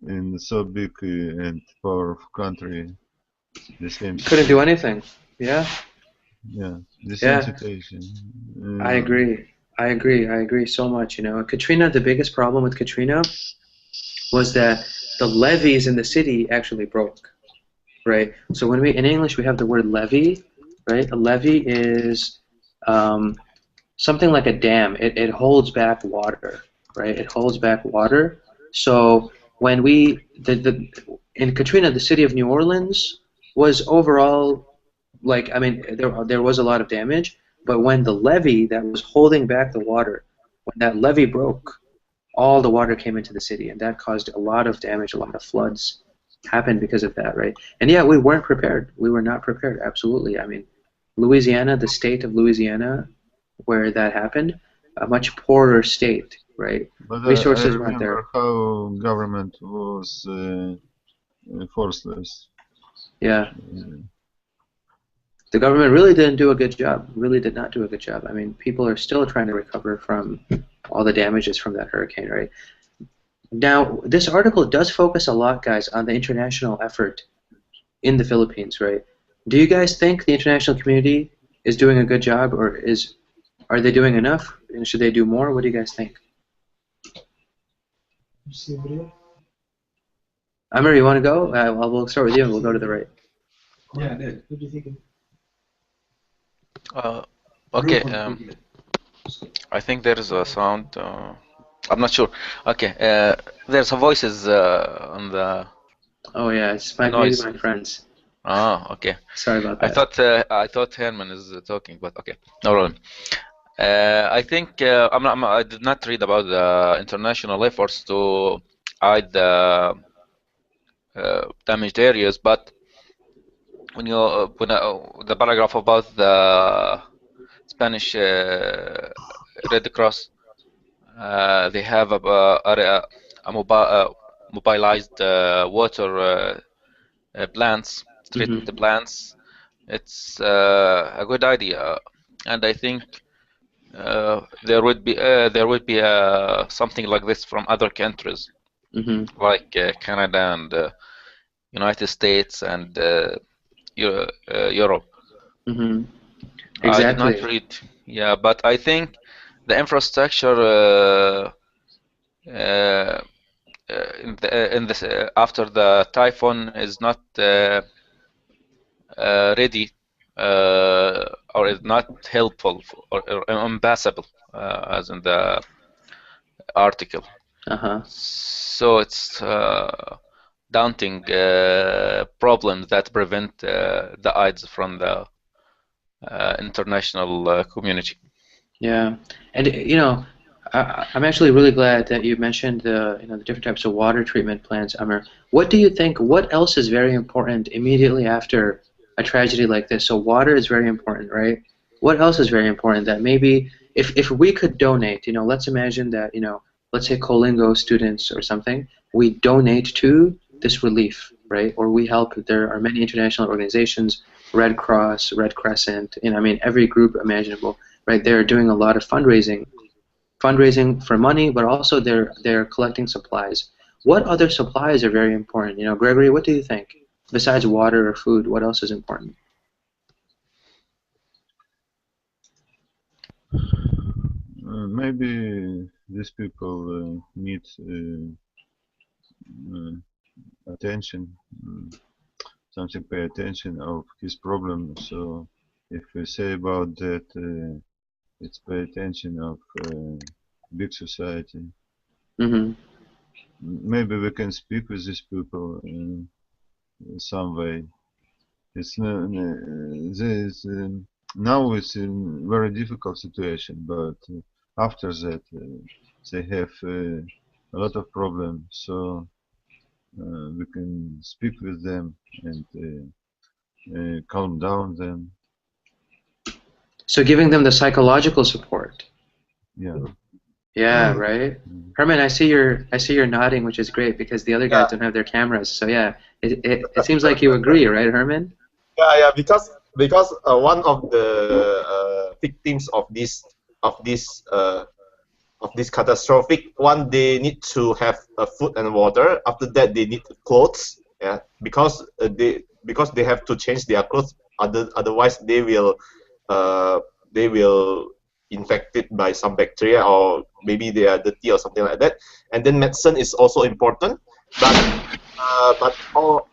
in so big and powerful country. The same Couldn't do situation. anything. Yeah. Yeah, the same Yeah. situation. I agree. I agree. I agree so much. You know, Katrina. The biggest problem with Katrina was that the levees in the city actually broke. Right. So when we in English we have the word levee. Right. A levee is something like a dam. It holds back water. Right. It holds back water. So when in Katrina, the city of New Orleans was overall, like, I mean, there was a lot of damage, but when the levee that was holding back the water, when that levee broke, all the water came into the city, and that caused a lot of damage, a lot of floods happened because of that, right? And yeah, we weren't prepared. We were not prepared, absolutely. I mean, Louisiana, the state of Louisiana, where that happened, a much poorer state, right? But I Resources weren't there. remember how government was forceless. Yeah. Uh, The government really didn't do a good job. Really did not do a good job. I mean, people are still trying to recover from all the damages from that hurricane, right? Now, this article does focus a lot, guys, on the international effort in the Philippines, right? Do you guys think the international community is doing a good job, or are they doing enough? And should they do more? What do you guys think? Amir, you want to go? We'll start with you, and we'll go to the right. Yeah, I did. Who do you think? Okay, I think there is a sound. I'm not sure. Okay, there's a voices on the Oh yeah, it's maybe noise. my friends. Ah, okay. Sorry about I that. thought Herman is talking, but okay, no problem. I think I did not read about the international efforts to hide the damaged areas, but when the paragraph about the Spanish Red Cross, they have a mobilized water plants, treatment Mm-hmm. plants. It's a good idea, and I think there would be something like this from other countries Mm-hmm. like Canada and United States and Europe. Mm-hmm. I did not Exactly. read, yeah, but I think the infrastructure uh, in this after the typhoon is not ready or is not helpful or impassable as in the article. Uh-huh. So it's daunting problems that prevent the aids from the international community. Yeah, and I'm actually really glad that you mentioned the different types of water treatment plants, Amr. What do you think? What else is very important immediately after a tragedy like this? So water is very important, right? What else is very important that maybe if we could donate, let's imagine that, let's say Colingo students or something, we donate to this relief, right? Or we help. There are many international organizations, Red Cross, Red Crescent, I mean, every group imaginable, right? They're doing a lot of fundraising for money, but also they're collecting supplies. What other supplies are very important? Gregory, what do you think? Besides water or food, what else is important? maybe these people need uh, attention, something pay attention of his problem. So if we say about that, it's pay attention of big society. Mm-hmm. Maybe we can speak with these people in some way. It's this now it's in very difficult situation, but after that they have a lot of problems. So we can speak with them and calm down them. So giving them the psychological support. Yeah. Yeah, right. Herman, I see you're nodding, which is great because the other guys Yeah, don't have their cameras. So yeah, it seems like you agree, right, Herman? yeah. Because one of the victims of this catastrophic one, they need to have food and water. After that, they need clothes. Yeah, because they have to change their clothes. Otherwise, uh, they will infected by some bacteria, or maybe they are dirty or something like that. And then medicine is also important, but if all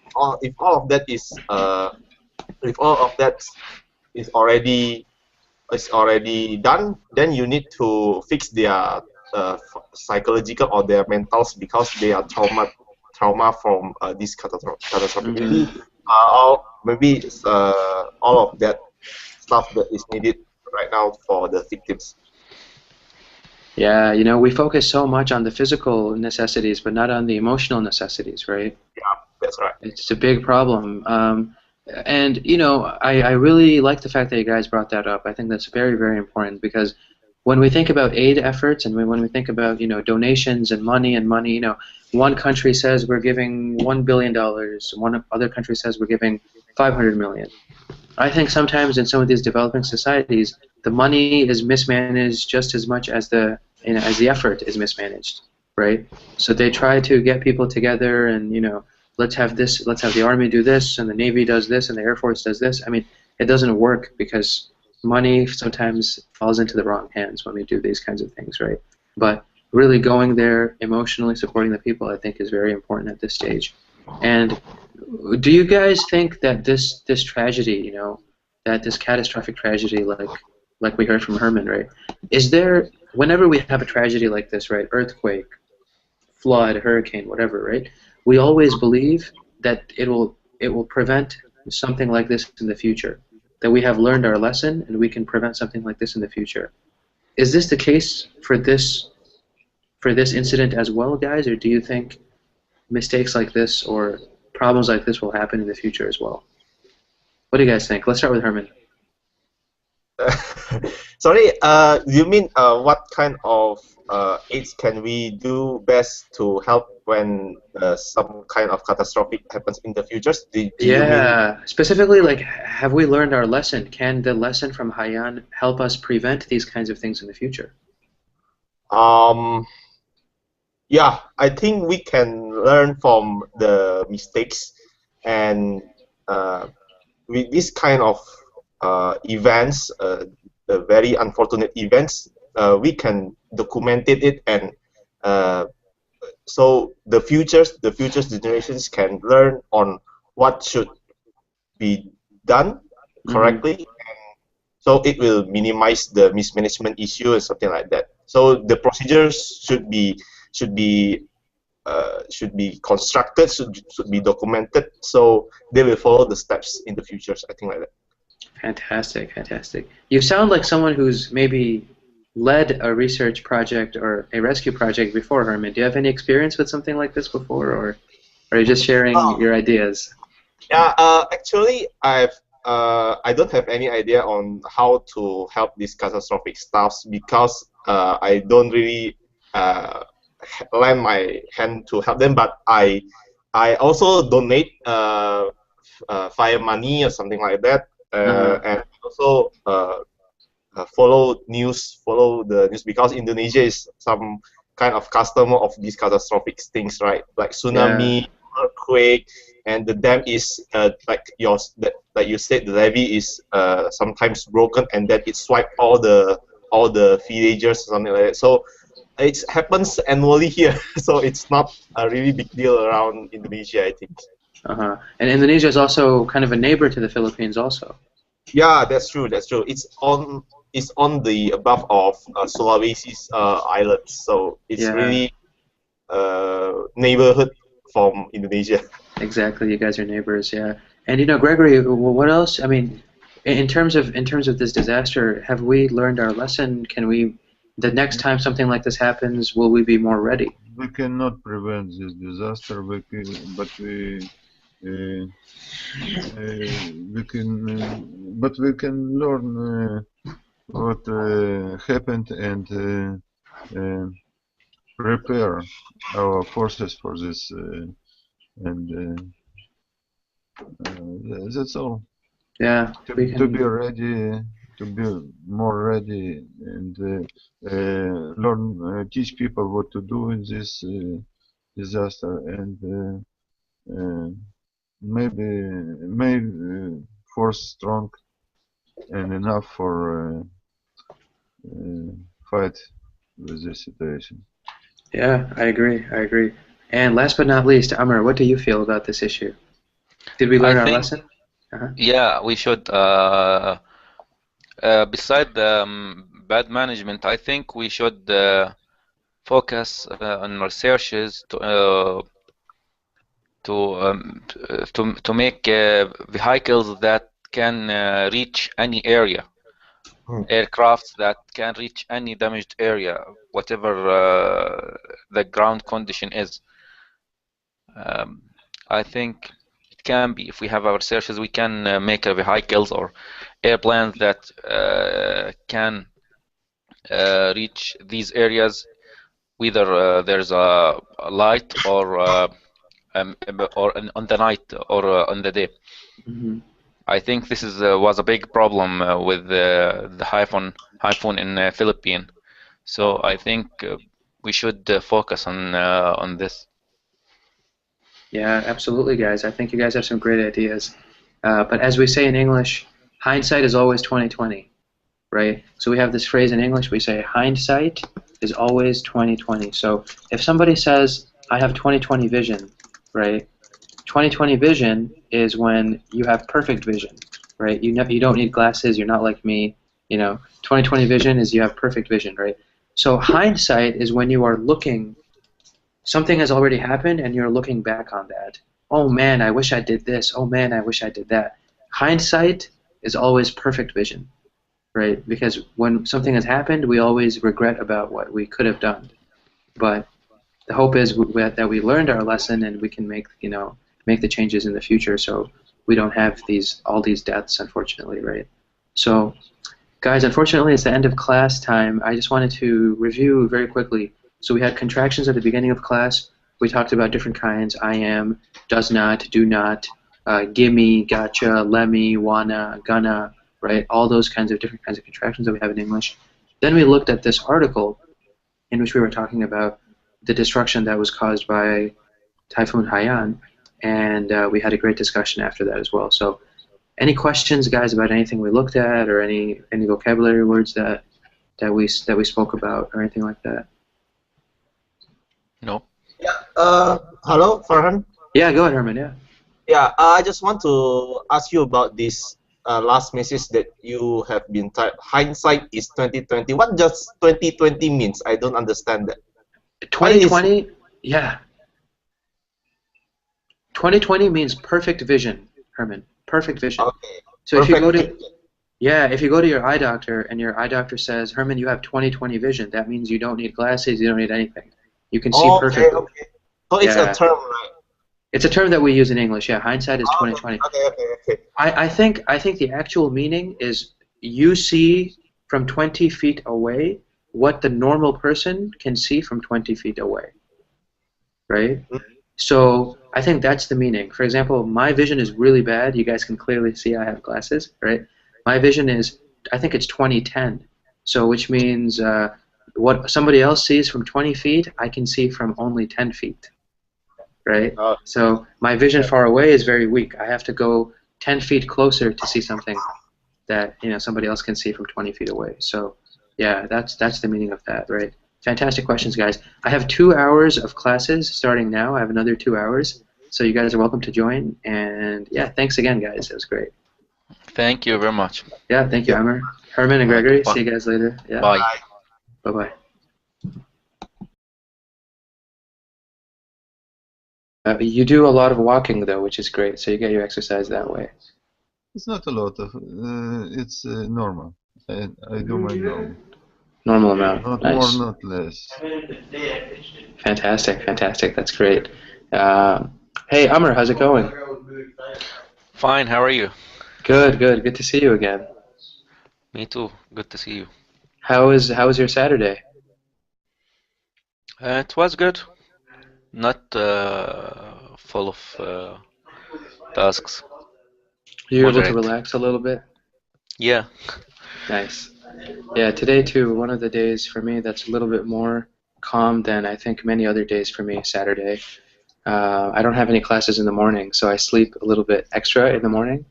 of that is already done, then you need to fix their psychological or their mentals, because they are trauma from this catastrophe. Mm-hmm. Maybe all of that stuff that is needed right now for the victims. Yeah, you know, we focus so much on the physical necessities, but not on the emotional necessities, right? Yeah, that's right. It's a big problem. And, you know, I really like the fact that you guys brought that up. I think that's very, very important, because when we think about aid efforts and when we think about, you know, donations and money, you know, one country says we're giving $1 billion, one other country says we're giving 500 million. I think sometimes in some of these developing societies, the money is mismanaged just as much as the, you know, as the effort is mismanaged, right? So they try to get people together and, you know, let's have this, let's have the army do this, and the navy does this, and the air force does this. I mean, it doesn't work because money sometimes falls into the wrong hands when we do these kinds of things, right? But really going there, emotionally supporting the people, I think is very important at this stage. And do you guys think that this tragedy, you know, that this catastrophic tragedy, like we heard from Herman, right? Is there, whenever we have a tragedy like this, right, earthquake, flood, hurricane, whatever, right? We always believe that it will prevent something like this in the future. That we have learned our lesson and we can prevent something like this in the future. Is this the case for this incident as well, guys, or do you think mistakes like this or problems like this will happen in the future as well? What do you guys think? Let's start with Herman. Sorry, you mean what kind of aids can we do best to help when some kind of catastrophic happens in the future? Do you mean? Yeah, specifically, like, have we learned our lesson? Can the lesson from Haiyan help us prevent these kinds of things in the future? Yeah, I think we can learn from the mistakes, and with this kind of events, very unfortunate events, we can document it, and so the future generations can learn on what should be done correctly. So it will minimize the mismanagement issue and something like that. So the procedures should be constructed, should be documented, so they will follow the steps in the future. I think like that. Fantastic, fantastic. You sound like someone who's maybe led a research project or a rescue project before, Herman. Do you have any experience with something like this before, or are you just sharing your ideas? Yeah, actually, I don't have any idea on how to help these catastrophic stuffs, because I don't really lend my hand to help them. But I also donate fire money or something like that, and also follow the news, because Indonesia is some kind of customer of these catastrophic things, right? Like tsunami, earthquake, and the dam is like you said, the levee is sometimes broken, and then it swiped all the villagers or something like that. So it happens annually here, so it's not a really big deal around Indonesia, I think. And Indonesia is also kind of a neighbor to the Philippines, also. Yeah, that's true. That's true. It's on the above of Sulawesi's islands, so it's really neighborhood from Indonesia. Exactly, you guys are neighbors, yeah. And you know, Gregory, what else? I mean, in terms of this disaster, have we learned our lesson? Can we, the next time something like this happens, will we be more ready? We cannot prevent this disaster, but we can learn what happened and prepare our forces for this, and that's all. Yeah, to be ready, to be more ready, and learn, teach people what to do in this disaster, and maybe force strong and enough for fight with this situation. Yeah, I agree. I agree. And last but not least, Amr, what do you feel about this issue? Did we I learn our think, lesson? Uh-huh. yeah, we should, beside the bad management, I think we should focus on researches to make vehicles that can reach any area, Hmm. aircrafts that can reach any damaged area, whatever the ground condition is. Um, I think it can be, if we have our researches, we can make vehicles or airplanes that can reach these areas, whether there's a light or on the night or on the day. Hmm. I think this is was a big problem with the Typhoon in Philippines. So I think we should focus on this. Yeah, absolutely, guys. I think you guys have some great ideas. But as we say in English, hindsight is always 2020, right? So we have this phrase in English, we say hindsight is always 2020. So if somebody says, I have 2020 vision, right? 2020 vision is when you have perfect vision, right? You don't need glasses, you're not like me, 2020 vision is you have perfect vision, right? So hindsight is when you are looking, something has already happened and you're looking back on that. Oh man, I wish I did this. Oh man, I wish I did that. Hindsight is always perfect vision, right? Because when something has happened, we always regret about what we could have done. But the hope is that we learned our lesson and we can make the changes in the future so we don't have all these deaths, unfortunately, right? So guys, unfortunately, it's the end of class time. I just wanted to review very quickly. So we had contractions at the beginning of class. We talked about different kinds: I am, does not, do not, gimme, gotcha, lemme, wanna, gonna, right? All those different kinds of contractions that we have in English. Then we looked at this article in which we were talking about the destruction that was caused by Typhoon Haiyan, and we had a great discussion after that as well. So any questions, guys, about anything we looked at, or any vocabulary words that we spoke about, or anything like that? No. Yeah. Hello, Farhan. Yeah, go ahead, Herman. Yeah. Yeah. I just want to ask you about this last message that you have been typed. Hindsight is 2020. What does 2020 means? I don't understand that. What is? 2020. Yeah. 2020 means perfect vision, Herman. Perfect vision. Okay. So if you go Perfect. to if you go to your eye doctor and your eye doctor says, Herman, you have 20/20 vision, that means you don't need glasses, you don't need anything. You can see Okay. perfectly. Okay. So it's a Yeah. term, right? It's a term that we use in English. Yeah, hindsight is 20/20. Okay. Okay. Okay. I think the actual meaning is you see from 20 feet away what the normal person can see from 20 feet away, right? So I think that's the meaning. For example, my vision is really bad. You guys can clearly see I have glasses, right? My vision is, I think it's 20/10. So which means what somebody else sees from 20 feet, I can see from only 10 feet, right? Oh. So my vision far away is very weak. I have to go 10 feet closer to see something that somebody else can see from 20 feet away. So yeah, that's the meaning of that, right? Fantastic questions, guys. I have 2 hours of classes starting now. I have another 2 hours, so you guys are welcome to join. And yeah, thanks again, guys. It was great. Thank you very much. Yeah, thank you, Amr, Herman, and Gregory. Bye. See you guys later. Yeah, Bye. bye-bye. You do a lot of walking though, which is great. So you get your exercise that way. It's not a lot of. It's normal. I do my normal. Normal amount. Not Nice. more, not less. Fantastic, fantastic. That's great. Hey, Amr, how's it going? Fine. How are you? Good, good. Good to see you again. Me too. Good to see you. How was your Saturday? It was good. Not full of tasks. You were able to Moderate. relax a little bit? Yeah. Nice. Yeah, today too, one of the days for me that's a little bit more calm than I think many other days for me, Saturday. I don't have any classes in the morning, so I sleep a little bit extra in the morning.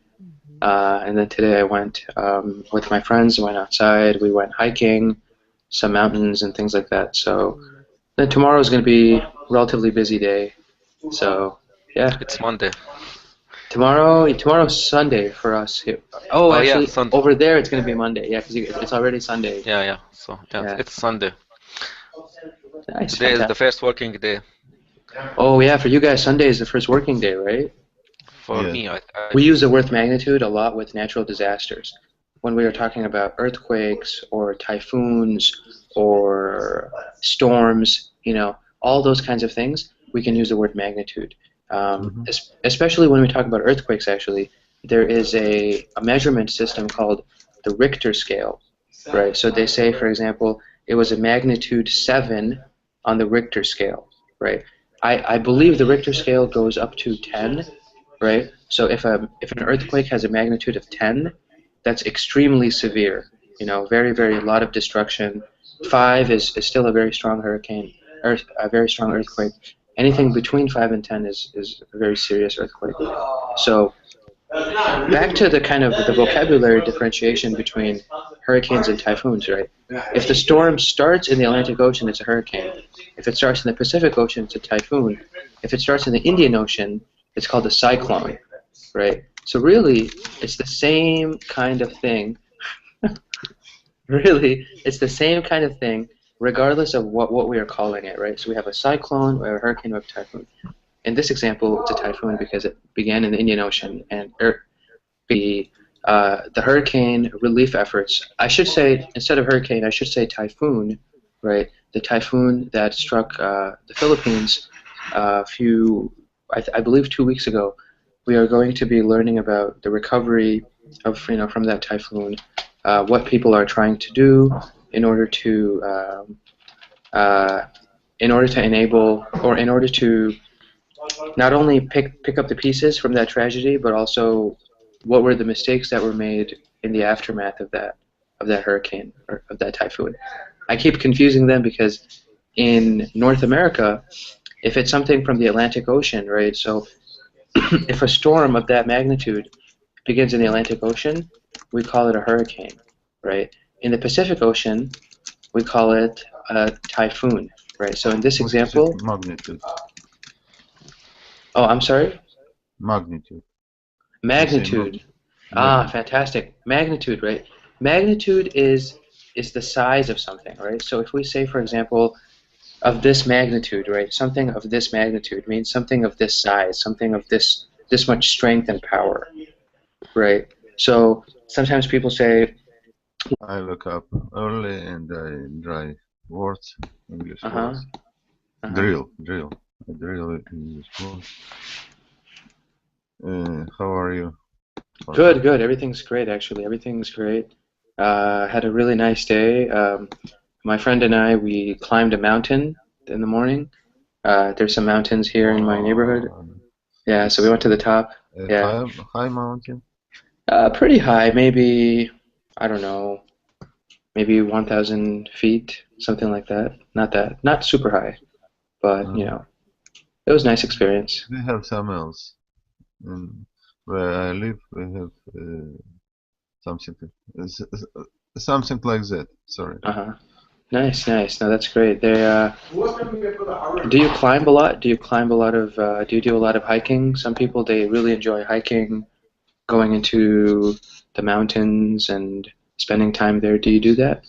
And then today I went with my friends, went outside, we went hiking, some mountains and things like that. So then tomorrow is going to be a relatively busy day. So yeah, It's Monday. tomorrow's Sunday for us here. Oh, Oh yeah, actually, Sunday. over there it's going to be Monday. Yeah, because it's already Sunday. Yeah, yeah. So yeah, Yeah, it's Sunday. nice, Today is the fantastic. first working day Oh yeah, for you guys, Sunday is the first working day, right? for Yes. me. We use the word magnitude a lot with natural disasters. When we are talking about earthquakes or typhoons or storms, all those kinds of things, we can use the word magnitude. Mhm. Especially when we talk about earthquakes, actually, there is a measurement system called the Richter scale, right? So they say, for example, it was a magnitude 7 on the Richter scale, right? I believe the Richter scale goes up to 10, right? So if an earthquake has a magnitude of 10, that's extremely severe. Very, very a lot of destruction. 5 is still a very strong hurricane, or a very strong earthquake. Anything between 5 and 10 is a very serious earthquake. So back to the kind of the vocabulary differentiation between hurricanes and typhoons, right? If the storm starts in the Atlantic Ocean, it's a hurricane. If it starts in the Pacific Ocean, it's a typhoon. If it starts in the Indian Ocean, it's called a cyclone, right? So really, it's the same kind of thing. Really, it's the same kind of thing, regardless of what we are calling it, right? So we have a cyclone, we have a hurricane, we have a typhoon. In this example, it's a typhoon because it began in the Indian Ocean, and the hurricane relief efforts. I should say, instead of hurricane, I should say typhoon, right? The typhoon that struck the Philippines I believe 2 weeks ago. We are going to be learning about the recovery of, from that typhoon, what people are trying to do in order to enable, or in order to not only pick up the pieces from that tragedy, but also what were the mistakes that were made in the aftermath of that hurricane, or of that typhoon. I keep confusing them because in North America, if it's something from the Atlantic Ocean, right? So if a storm of that magnitude begins in the Atlantic Ocean, we call it a hurricane, right? In the Pacific Ocean, we call it a typhoon, right? So in this What is it? example, Magnitude. oh, I'm sorry, Magnitude. You say magnitude. Ah, magnitude. fantastic. Magnitude, right? Magnitude is the size of something, right? So if we say, for example, of this magnitude, right? Something of this magnitude means something of this size, something of this much strength and power, right? So sometimes people say, I wake up early and I drive words, English uh-huh, words. uh-huh. Drill. I drill English words. How are you? Good. Everything's great, actually. Everything's great. Had a really nice day. My friend and I, we climbed a mountain in the morning. There's some mountains here in my neighborhood. Yeah, so we went to the top. A Yeah, high mountain. pretty high, maybe, I don't know, maybe 1,000 feet, something like that. Not super high, but, it was a nice experience. We have some else. And where I live, we have something, something like that. Sorry. Uh-huh. Nice. No, that's great. Do you climb a lot? Do you climb a lot of, do you do a lot of hiking? Some people, they really enjoy hiking, going into the mountains and spending time there. Do you do that?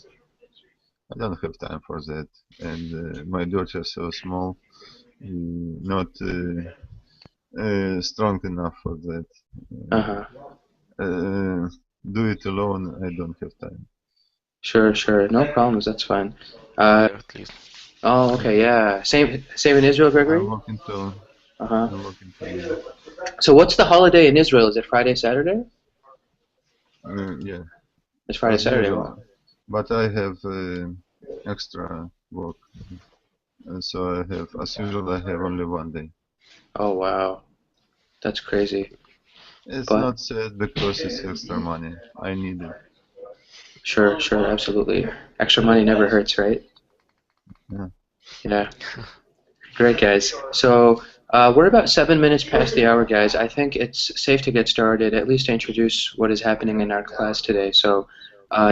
I don't have time for that, and my daughter is so small, not strong enough for that. Uh-huh. Uh, do it alone. I don't have time. Sure. No problems. That's fine. Here at least. Oh, okay, yeah. Same in Israel, I'm Gregory? working too. Uh-huh. I'm working too. So what's the holiday in Israel? Is it Friday, Saturday? Yeah, It's Friday, as Saturday. usual. Well, But I have extra work, so I have, as usual, I have only one day. oh, wow. That's crazy. It's But not sad because it's extra money. I need it. sure, absolutely. Extra money never hurts, right? Yeah. Yeah. Great, guys. So We're about 7 minutes past the hour, guys. I think it's safe to get started, at least to introduce what is happening in our class today. So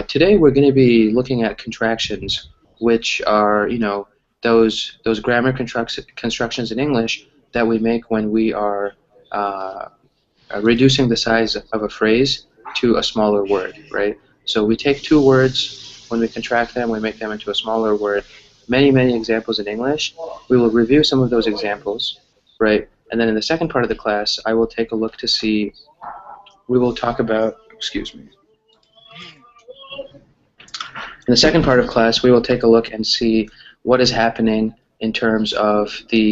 today we're going to be looking at contractions, which are, you know, those grammar constructions in English that we make when we are reducing the size of a phrase to a smaller word, right? So we take two words, when we contract them, we make them into a smaller word. Many examples in English. We will review some of those examples, right? And then in the second part of the class, I will take a look to see, we will talk about, excuse me. In the second part of class, we will take a look and see what is happening in terms of the